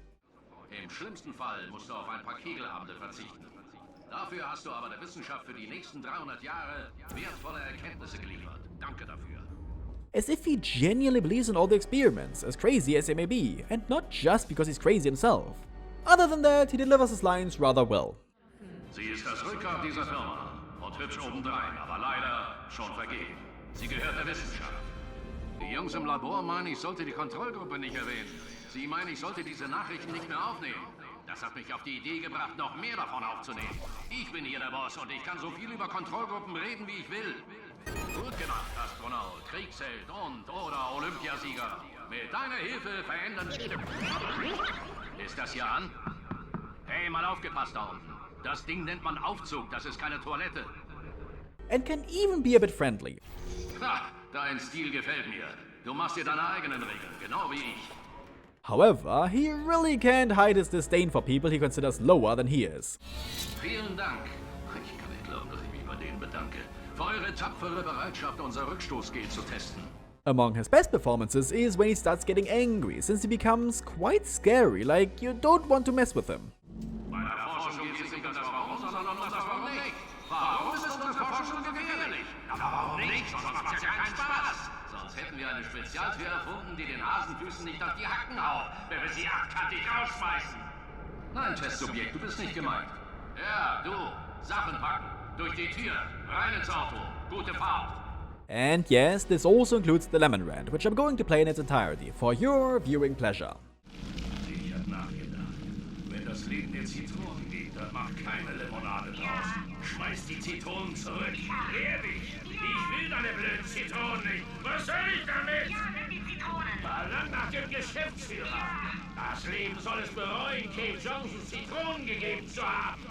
Im schlimmsten Fall musst du auf ein paar Kegelabende verzichten. Dafür hast du aber der Wissenschaft für die nächsten 300 Jahre wertvolle Erkenntnisse geliefert. Danke dafür. As if he genuinely believes in all the experiments, as crazy as they may be, and not just because he's crazy himself. Other than that, he delivers his lines rather well. Sie ist das Rückgrat dieser Firma und hübsch obendrein, aber leider schon vergeben. Sie gehört der Wissenschaft. Die Jungs im Labor meinen, ich sollte die Kontrollgruppe nicht erwähnen. Sie meinen, ich sollte diese Nachrichten nicht mehr aufnehmen. Das hat mich auf die Idee gebracht, noch mehr davon aufzunehmen. Ich bin hier der Boss und ich kann so viel über Kontrollgruppen reden, wie ich will. Gut gemacht, Astronaut, Kriegsheld und/oder Olympiasieger. Mit deiner Hilfe verändern... Ist das hier an? Hey, mal aufgepasst da unten. Das Ding nennt man Aufzug, das ist keine Toilette. And can even be a bit friendly. Ha, dein Stil gefällt mir. Du machst dir deine eigenen Regeln, genau wie ich. However, he really can't hide his disdain for people he considers lower than he is. Vielen Dank. Ich kann nicht glauben, dass ich mich bei denen bedanke. Für eure tapfere Bereitschaft, unser Rückstoßgel zu testen. Among his best performances is when he starts getting angry, since he becomes quite scary, like you don't want to mess with him. Bei der Forschung geht es nicht um das Warum, sondern um das Warum nicht. Warum ist unsere Forschung gefährlich? Aber warum nicht? Sonst macht es ja keinen Spaß. Sonst hätten wir eine Spezialtür erfunden, die den Hasenfüßen nicht auf die Hacken haut, wenn wir sie achtkantig rausschmeißen. Nein, Testsubjekt, du bist nicht gemeint. Ja, du, Sachen packen, durch die Tür, rein ins Auto, gute Fahrt. And yes, this also includes the Lemon Rant, which I'm going to play in its entirety, for your viewing pleasure. Ich hab nachgedacht. Leben der Zitronen geht, dann macht keine Limonade draus. Schmeiß die Zitronen zurück. Ehrlich, ich will deine blöden Zitronen nicht. Was soll ich damit? Verlang nach dem Geschäftsführer. Das Leben soll es bereuen, Cave Johnsons Zitronen gegeben zu haben.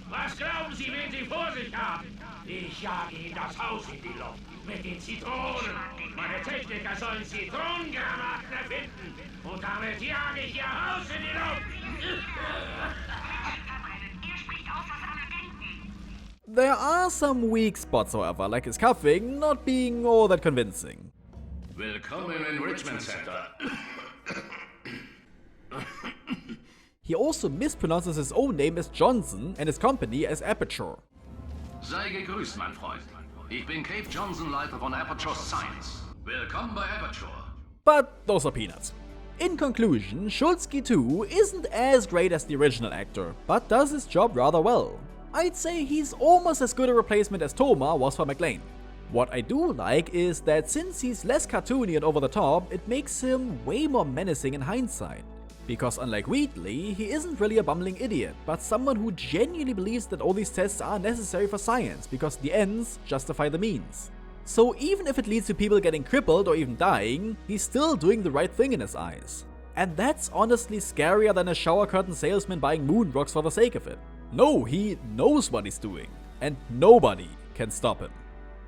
Was glauben Sie, wen Sie vor sich haben? Ich jage Ihnen das Haus in die Luft mit den Zitronen. Meine Techniker sollen Zitronengranaten erfinden. Und damit jage ich Ihr Haus in die Luft. There are some weak spots, however, like his coughing not being all that convincing. Willkommen in Richmond Center. He also mispronounces his own name as Johnson and his company as Aperture. Sei gegrüßt, mein Freund. Ich bin Cave Johnson, Leiter von Aperture Science. Willkommen bei Aperture. But those are peanuts. In conclusion, Schulzky 2 isn't as great as the original actor, but does his job rather well. I'd say he's almost as good a replacement as Thoma was for McLean. What I do like is that since he's less cartoony and over the top, it makes him way more menacing in hindsight. Because unlike Wheatley, he isn't really a bumbling idiot, but someone who genuinely believes that all these tests are necessary for science because the ends justify the means. So even if it leads to people getting crippled or even dying, he's still doing the right thing in his eyes. And that's honestly scarier than a shower curtain salesman buying moon rocks for the sake of it. No, he knows what he's doing, and nobody can stop him.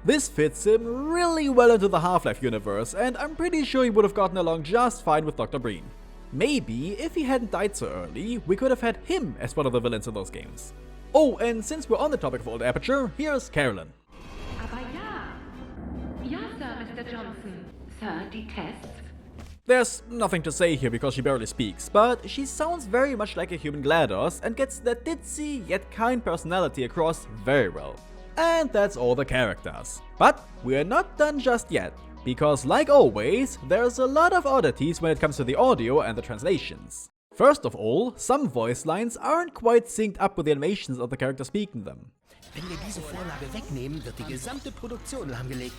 This fits him really well into the Half-Life universe, and I'm pretty sure he would have gotten along just fine with Dr. Breen. Maybe, if he hadn't died so early, we could have had him as one of the villains in those games. Oh, and since we're on the topic of Old Aperture, here's Carolyn. Aber ja. Ja, Sir, Mr. Johnson. Sir, die Tests? There's nothing to say here because she barely speaks, but she sounds very much like a human GLaDOS and gets that ditzy yet kind personality across very well. And that's all the characters. But we're not done just yet. Because like always, there's a lot of oddities when it comes to the audio and the translations. First of all, some voice lines aren't quite synced up with the animations of the character speaking them. Wenn wir diese Vorlage wegnehmen, wird die gesamte Produktion lahmgelegt.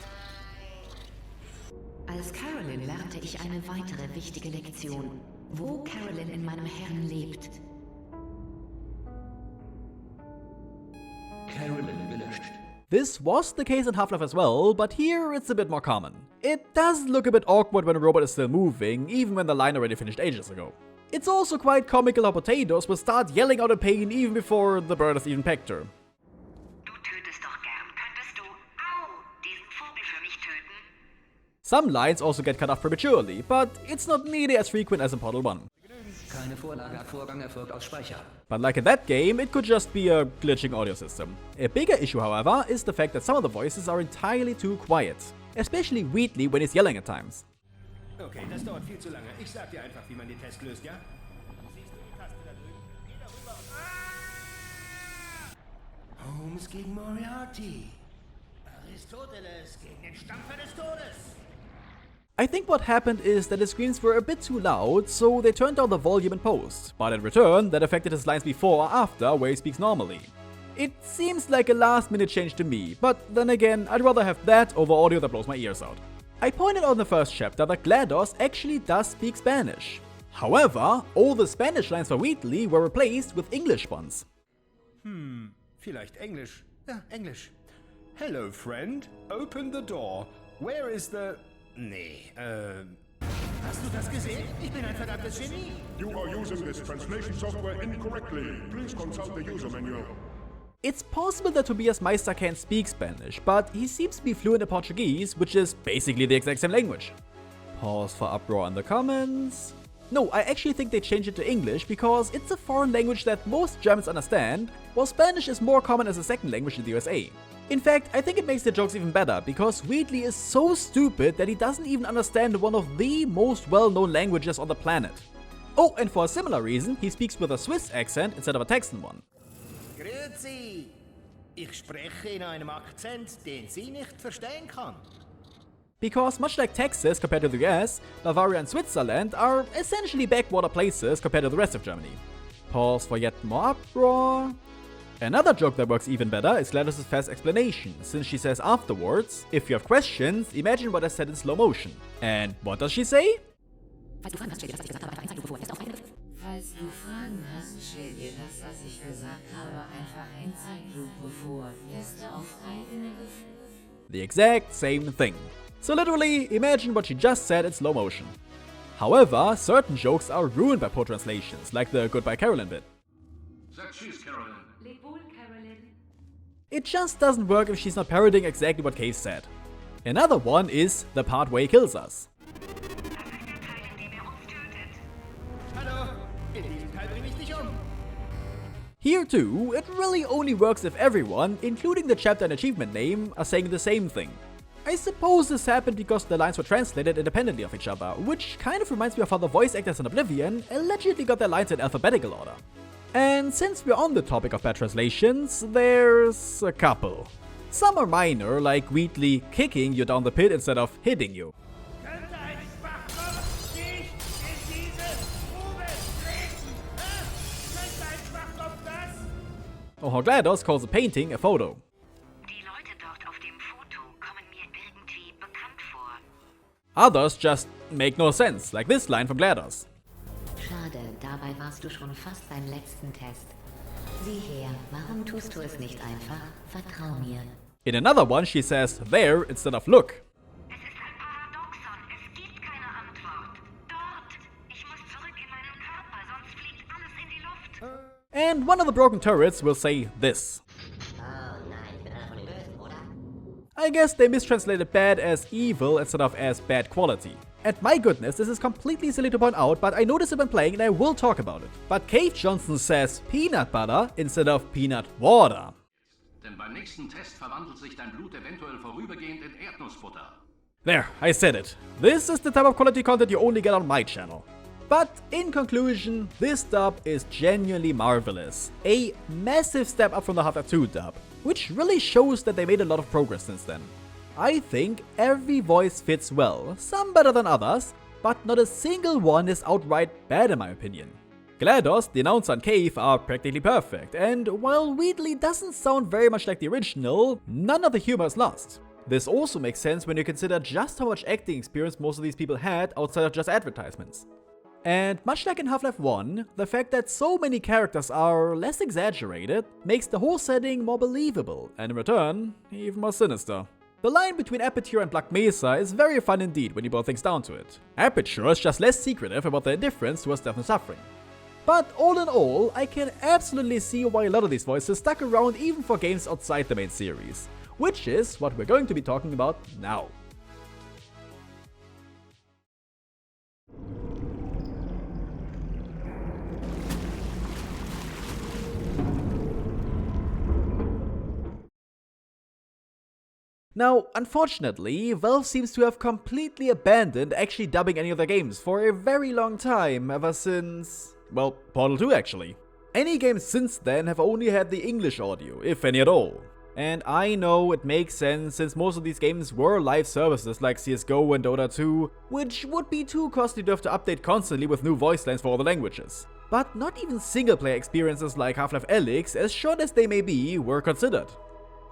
Als Carolyn lernte ich eine weitere wichtige Lektion. Wo Carolyn in meinem Herrn lebt. Carolyn gelöscht. This was the case in Half-Life as well, but here it's a bit more common. It does look a bit awkward when a robot is still moving, even when the line already finished ages ago. It's also quite comical how Potatoes will start yelling out in pain even before the bird has even pecked her. Du tötest doch gern. Könntest du, au, diesen Vogel für mich töten? Some lines also get cut off prematurely, but it's not nearly as frequent as in Portal 1. Keine Vorlageabvorgang erfolgt aus Speicher. But like in that game, it could just be a glitching audio system. A bigger issue, however, is the fact that some of the voices are entirely too quiet. Especially Wheatley when he's yelling at times. Okay, das dauert viel zu lange. Ich sag dir einfach, wie man den Test löst, ja? Siehst du die Taste da drüben? Geh darüber. Holmes gegen Moriarty. Aristoteles gegen den Stampfer des Todes. I think what happened is that his screams were a bit too loud, so they turned down the volume in post, but in return, that affected his lines before or after where he speaks normally. It seems like a last-minute change to me, but then again, I'd rather have that over audio that blows my ears out. I pointed out in the first chapter that GLaDOS actually does speak Spanish. However, all the Spanish lines for Wheatley were replaced with English ones. Vielleicht Englisch. Ja, Englisch. Hello, friend. Open the door. Where is the... Nee, Hast du das gesehen? Ich bin ein verdammtes Genie. You are using this translation software incorrectly. Please consult the user manual. It's possible that Tobias Meister can't speak Spanish, but he seems to be fluent in Portuguese, which is basically the exact same language. Pause for uproar in the comments. No, I actually think they changed it to English because it's a foreign language that most Germans understand, while Spanish is more common as a second language in the USA. In fact, I think it makes the jokes even better, because Wheatley is so stupid that he doesn't even understand one of the most well-known languages on the planet. Oh, and for a similar reason, he speaks with a Swiss accent instead of a Texan one. Grüezi. Ich spreche in einem Akzent, den sie nicht verstehen kann. Because much like Texas compared to the US, Bavaria and Switzerland are essentially backwater places compared to the rest of Germany. Pause for yet more uproar. Another joke that works even better is GLaDOS' fast explanation, since she says afterwards, if you have questions, imagine what I said in slow motion. And what does she say? Falls Falls du Fragen hast, stell dir das, was ich gesagt habe, einfach in Zeitlupe vor. Wirst du auf eigene Gefühle. The exact same thing. So literally, imagine what she just said in slow motion. However, certain jokes are ruined by poor translations, like the Goodbye Carolyn bit. Sag tschüss, Carolyn. Leb wohl, Carolyn. It just doesn't work if she's not parodying exactly what Cave said. Another one is the part where he kills us. Hallo, in diesem Teil bring ich dich um. Here too, it really only works if everyone, including the chapter and achievement name, are saying the same thing. I suppose this happened because the lines were translated independently of each other, which kind of reminds me of how the voice actors in Oblivion allegedly got their lines in alphabetical order. And since we're on the topic of bad translations, there's a couple. Some are minor, like Wheatley kicking you down the pit instead of hitting you. Or how GLaDOS calls a painting a photo. Others just make no sense, like this line from GLaDOS. Schade, dabei warst du schon fast beim letzten Test. Sieh her, warum tust du es nicht einfach? Vertrau mir. In another one, she says there instead of look. And one of the broken turrets will say this. I guess they mistranslated bad as evil instead of as bad quality. And my goodness, this is completely silly to point out, but I noticed it when playing and I will talk about it. But Cave Johnson says peanut butter instead of peanut water. Denn beim nächsten Test verwandelt sich dein Blut eventuell vorübergehend in Erdnussbutter. There, I said it. This is the type of quality content you only get on my channel. But in conclusion, this dub is genuinely marvelous. A massive step up from the Half-Life 2 dub, which really shows that they made a lot of progress since then. I think every voice fits well, some better than others, but not a single one is outright bad in my opinion. GLaDOS, the announcer and Cave are practically perfect, and while Wheatley doesn't sound very much like the original, none of the humor is lost. This also makes sense when you consider just how much acting experience most of these people had outside of just advertisements. And much like in Half-Life 1, the fact that so many characters are less exaggerated makes the whole setting more believable, and in return, even more sinister. The line between Aperture and Black Mesa is very fun indeed when you boil things down to it. Aperture is just less secretive about their indifference towards death and suffering. But all in all, I can absolutely see why a lot of these voices stuck around even for games outside the main series, which is what we're going to be talking about now. Now, unfortunately, Valve seems to have completely abandoned actually dubbing any of their games for a very long time, ever since, well, Portal 2 actually. Any games since then have only had the English audio, if any at all. And I know it makes sense since most of these games were live services like CSGO and Dota 2, which would be too costly to have to update constantly with new voice lines for all the languages. But not even single-player experiences like Half-Life Alyx, as short as they may be, were considered.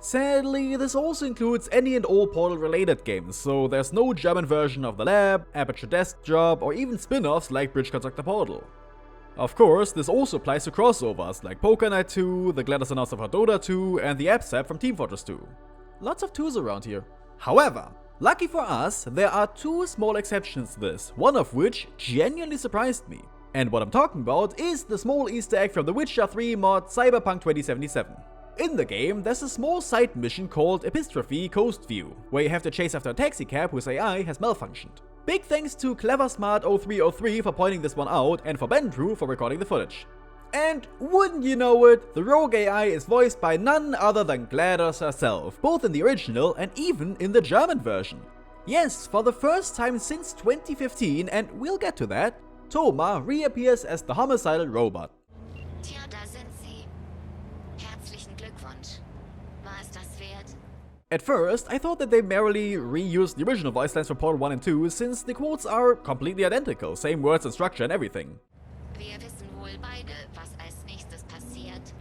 Sadly, this also includes any and all Portal-related games, so there's no German version of The Lab, Aperture Desk Job, or even spin-offs like Bridge Constructor Portal. Of course, this also applies to crossovers like Poker Night 2, the GLaDOS announcer for Dota 2, and the AppSap from Team Fortress 2. Lots of 2s around here. However, lucky for us, there are two small exceptions to this, one of which genuinely surprised me. And what I'm talking about is the small Easter egg from the Witcher 3 mod Cyberpunk 2077. In the game, there's a small side mission called Epistrophe Coast View, where you have to chase after a taxicab whose AI has malfunctioned. Big thanks to CleverSmart0303 for pointing this one out and for Bendroo for recording the footage. And wouldn't you know it, the rogue AI is voiced by none other than GLaDOS herself, both in the original and even in the German version. Yes, for the first time since 2015, and we'll get to that, Thoma reappears as the homicidal robot. Tja, da sind sie. Herzlichen Glückwunsch. War es das wert? At first, I thought that they merely reused the original voice lines from Portal 1 and 2, since the quotes are completely identical, same words and structure and everything. Wir wissen wohl beide, was als nächstes passiert.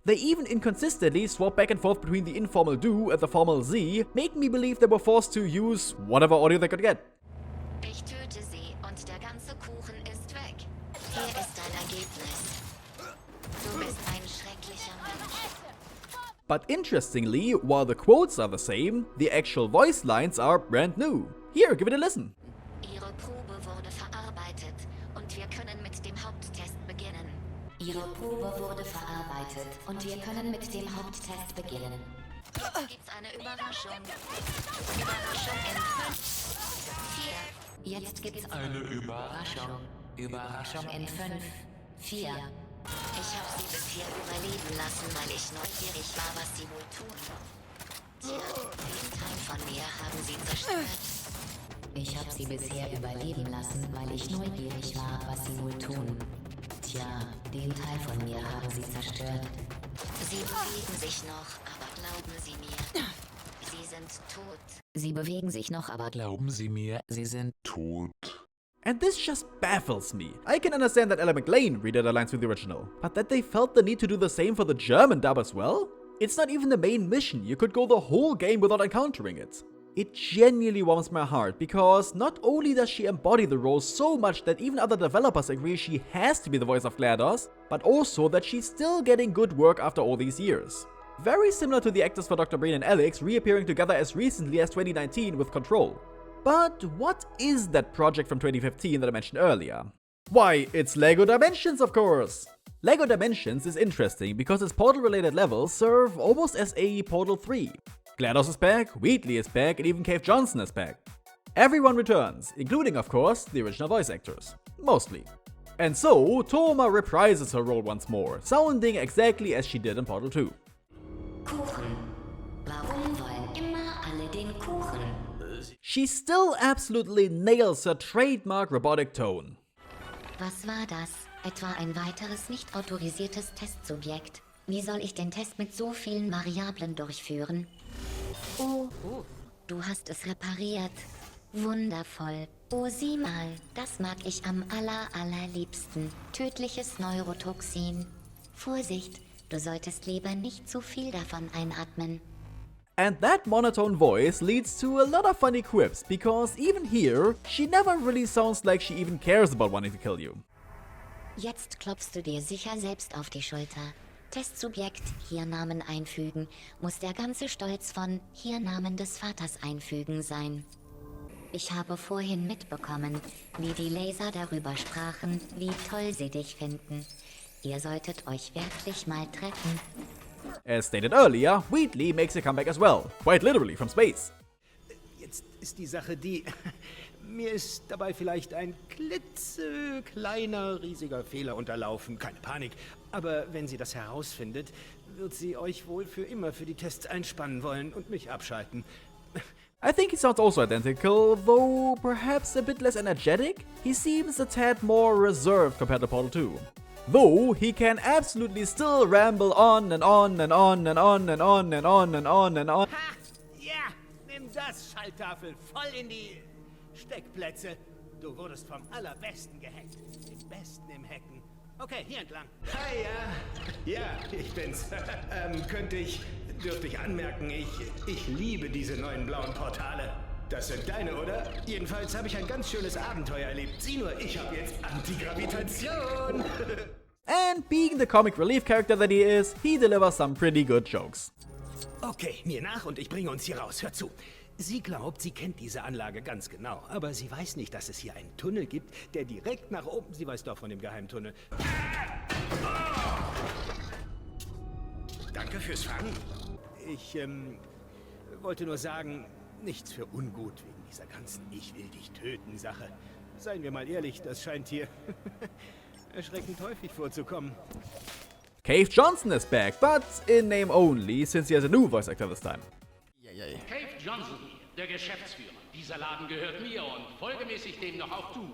They even inconsistently swap back and forth between the informal do and the formal sie, making me believe they were forced to use whatever audio they could get. Ich töte sie und der ganze Kuchen ist weg. Hier ist dein Ergebnis. bist ein schrecklicher Mensch. But interestingly, while the quotes are the same, the actual voice lines are brand new. Here, give it a listen. Ihre Probe wurde verarbeitet und wir können mit dem Haupttest beginnen. Ihre Probe wurde verarbeitet und wir können mit dem Haupttest beginnen. Jetzt gibt's eine Überraschung. Überraschung in 5, 4. Jetzt gibt's eine Überraschung. Überraschung in 5, 4. Ich habe sie bisher überleben lassen, weil ich neugierig war, was sie wohl tun. Tja, den Teil von mir haben sie zerstört. Ich habe sie bisher überleben lassen, weil ich neugierig war, was sie wohl tun. Tja, den Teil von mir haben sie zerstört. Sie bewegen sich noch, aber glauben Sie mir, sie sind tot. Sie bewegen sich noch, aber glauben Sie mir, sie sind tot. And this just baffles me. I can understand that Ella McLean redid the lines with the original, but that they felt the need to do the same for the German dub as well? It's not even the main mission, you could go the whole game without encountering it. It genuinely warms my heart, because not only does she embody the role so much that even other developers agree she has to be the voice of GLaDOS, but also that she's still getting good work after all these years. Very similar to the actors for Dr. Brain and Alyx reappearing together as recently as 2019 with Control. But what is that project from 2015 that I mentioned earlier? Why, it's LEGO Dimensions, of course! LEGO Dimensions is interesting because its Portal-related levels serve almost as a Portal 3. GLaDOS is back, Wheatley is back, and even Cave Johnson is back. Everyone returns, including, of course, the original voice actors. Mostly. And so, Toma reprises her role once more, sounding exactly as she did in Portal 2. Kuchen. Warum wollen immer alle den Kuchen? She still absolutely nails her trademark robotic tone. Was war das? Etwa ein weiteres nicht autorisiertes Testsubjekt? Wie soll ich den Test mit so vielen Variablen durchführen? Oh, du hast es repariert. Wundervoll. Oh, sieh mal, das mag ich am allerliebsten. Tödliches Neurotoxin. Vorsicht, du solltest lieber nicht zu viel davon einatmen. And that monotone voice leads to a lot of funny quips, because even here, she never really sounds like she even cares about wanting to kill you. Jetzt klopfst du dir sicher selbst auf die Schulter. Testsubjekt, hier Namen einfügen, muss der ganze Stolz von hier Namen des Vaters einfügen sein. Ich habe vorhin mitbekommen, wie die Laser darüber sprachen, wie toll sie dich finden. Ihr solltet euch wirklich mal treffen. As stated earlier, Wheatley makes a comeback as well, quite literally from space. Jetzt ist die Sache die, mir ist dabei vielleicht ein klitzekleiner, riesiger Fehler unterlaufen. Keine Panik, aber wenn sie das herausfindet, wird sie euch wohl für immer für die Tests einspannen wollen und mich abschalten. I think he sounds also identical, though perhaps a bit less energetic. He seems a tad more reserved compared to Portal 2. Though he can absolutely still ramble on and on and on and on and on and on and on and on. Ha! Ja, nimm das, Schalltafel, voll in die Steckplätze. Du wurdest vom Allerbesten gehackt. Den Besten im Hacken. Okay, hier entlang. Hi, ja, ich bin's. Dürfte ich anmerken, ich liebe diese neuen blauen Portale. Das sind deine, oder? Jedenfalls habe ich ein ganz schönes Abenteuer erlebt. Sieh nur, ich habe jetzt Antigravitation. And being the comic relief character that he is, he delivers some pretty good jokes. Okay, mir nach und ich bringe uns hier raus. Hör zu. Sie glaubt, sie kennt diese Anlage ganz genau, aber sie weiß nicht, dass es hier einen Tunnel gibt, der direkt nach oben... Sie weiß doch von dem Geheimtunnel. Danke fürs Fangen. Ich, wollte nur sagen, nichts für ungut wegen dieser ganzen Ich-will-dich-töten-Sache. Seien wir mal ehrlich, das scheint hier erschreckend häufig vorzukommen. Cave Johnson is back, but in name only, since he has a new voice actor this time. Cave Johnson, der Geschäftsführer. Dieser Laden gehört mir und folgemäßig demnach auch du.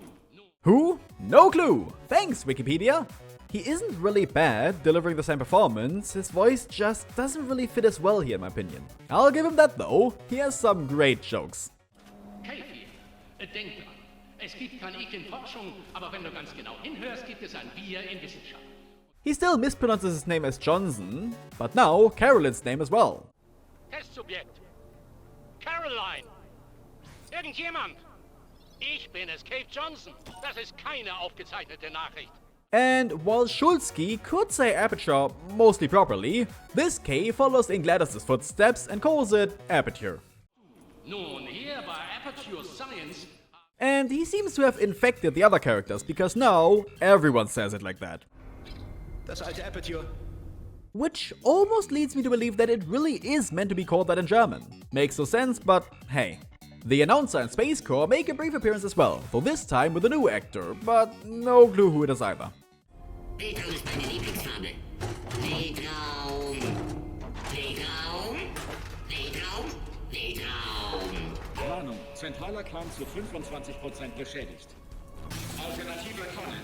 Who? No clue! Thanks, Wikipedia! He isn't really bad delivering the same performance, his voice just doesn't really fit as well here in my opinion. I'll give him that though, he has some great jokes. Cave hier, denk dran. Es gibt kein Ich in Forschung, aber wenn du ganz genau hinhörst, gibt es ein Wir in Wissenschaft. He still mispronounces his name as Johnson, but now Carolyn's name as well. Testsubjekt. Caroline. Irgendjemand. Ich bin es, Cave Johnson. Das ist keine aufgezeichnete Nachricht. And while Schulzky could say aperture mostly properly, this K follows in GLaDOS' footsteps and calls it aperture. Nun, hier bei Aperture Science. And he seems to have infected the other characters, because now everyone says it like that. Das alte Aperture. Which almost leads me to believe that it really is meant to be called that in German. Makes no sense, but hey. The announcer and Space Corps make a brief appearance as well, though this time with a new actor, but no clue who it is either. Weltraum ist meine Lieblingsfarbe. Weltraum. Weltraum. Weltraum. Weltraum. Warnung, zentraler Klang zu 25% beschädigt. Alternative Klang.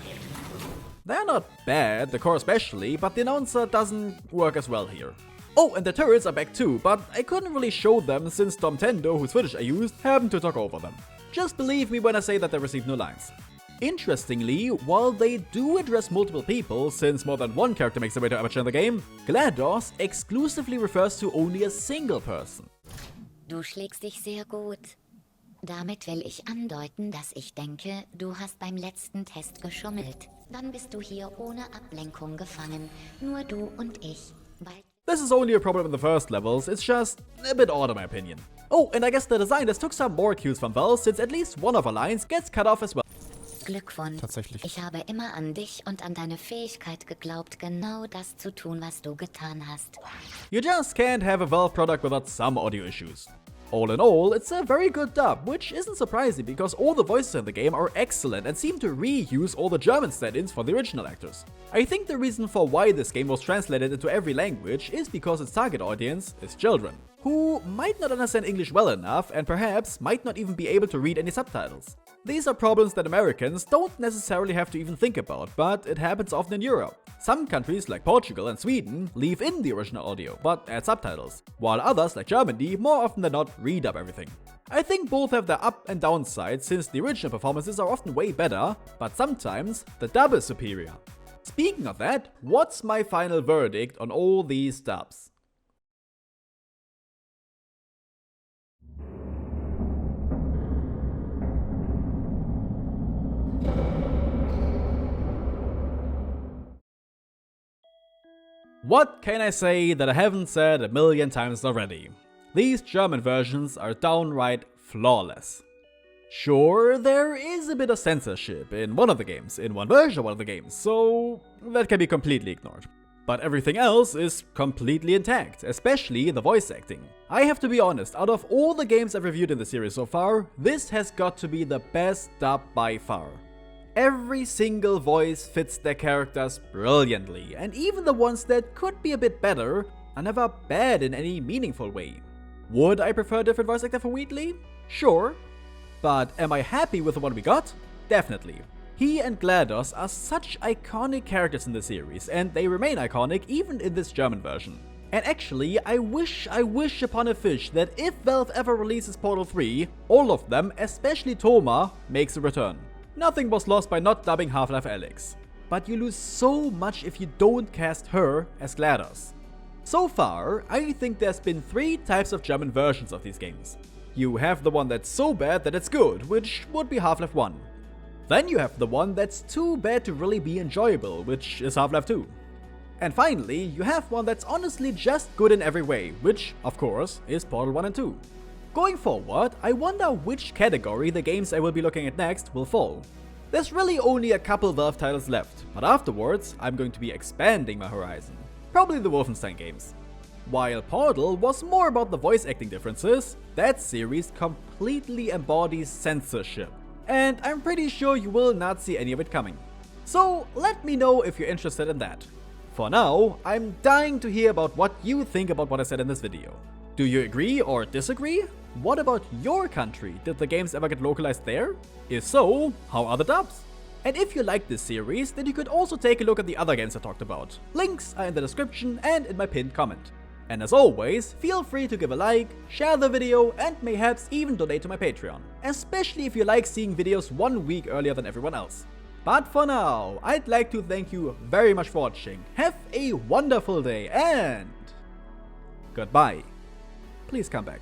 They're not bad, the core especially, but the announcer doesn't work as well here. Oh, and the turrets are back too, but I couldn't really show them since Domtendo, whose footage I used, happened to talk over them. Just believe me when I say that they received no lines. Interestingly, while they do address multiple people, since more than one character makes their way to aperture in the game, GLaDOS exclusively refers to only a single person. Du schlägst dich sehr gut. Damit will ich andeuten, dass ich denke, du hast beim letzten Test geschummelt. Dann bist du hier ohne Ablenkung gefangen. Nur du und ich. This is only a problem in the first levels, it's just a bit odd in my opinion. Oh, and I guess the designers took some more cues from Valve, since at least one of our lines gets cut off as well. Glückwunsch. Tatsächlich. Ich habe immer an dich und an deine Fähigkeit geglaubt, genau das zu tun, was du getan hast. You just can't have a Valve product without some audio issues. All in all, it's a very good dub, which isn't surprising because all the voices in the game are excellent and seem to reuse all the German stand-ins for the original actors. I think the reason for why this game was translated into every language is because its target audience is children, who might not understand English well enough and perhaps might not even be able to read any subtitles. These are problems that Americans don't necessarily have to even think about, but it happens often in Europe. Some countries like Portugal and Sweden leave in the original audio, but add subtitles, while others like Germany more often than not redub everything. I think both have their up and down sides since the original performances are often way better, but sometimes the dub is superior. Speaking of that, what's my final verdict on all these dubs? What can I say that I haven't said a million times already? These German versions are downright flawless. Sure, there is a bit of censorship in one of the games, in one version of one of the games, so that can be completely ignored. But everything else is completely intact, especially the voice acting. I have to be honest, out of all the games I've reviewed in the series so far, this has got to be the best dub by far. Every single voice fits their characters brilliantly, and even the ones that could be a bit better are never bad in any meaningful way. Would I prefer a different voice actor for Wheatley? Sure. But am I happy with the one we got? Definitely. He and GLaDOS are such iconic characters in the series, and they remain iconic even in this German version. And actually, I wish upon a fish that if Valve ever releases Portal 3, all of them, especially Thoma, makes a return. Nothing was lost by not dubbing Half-Life Alyx. But you lose so much if you don't cast her as GLaDOS. So far, I think there's been 3 types of German versions of these games. You have the one that's so bad that it's good, which would be Half-Life 1. Then you have the one that's too bad to really be enjoyable, which is Half-Life 2. And finally, you have one that's honestly just good in every way, which, of course, is Portal 1 and 2. Going forward, I wonder which category the games I will be looking at next will fall. There's really only a couple Valve titles left, but afterwards I'm going to be expanding my horizon. Probably the Wolfenstein games. While Portal was more about the voice acting differences, that series completely embodies censorship. And I'm pretty sure you will not see any of it coming. So let me know if you're interested in that. For now, I'm dying to hear about what you think about what I said in this video. Do you agree or disagree? What about your country? Did the games ever get localized there? If so, how are the dubs? And if you like this series, then you could also take a look at the other games I talked about. Links are in the description and in my pinned comment. And as always, feel free to give a like, share the video, and mayhaps even donate to my Patreon. Especially if you like seeing videos 1 week earlier than everyone else. But for now, I'd like to thank you very much for watching. Have a wonderful day and goodbye. Please come back.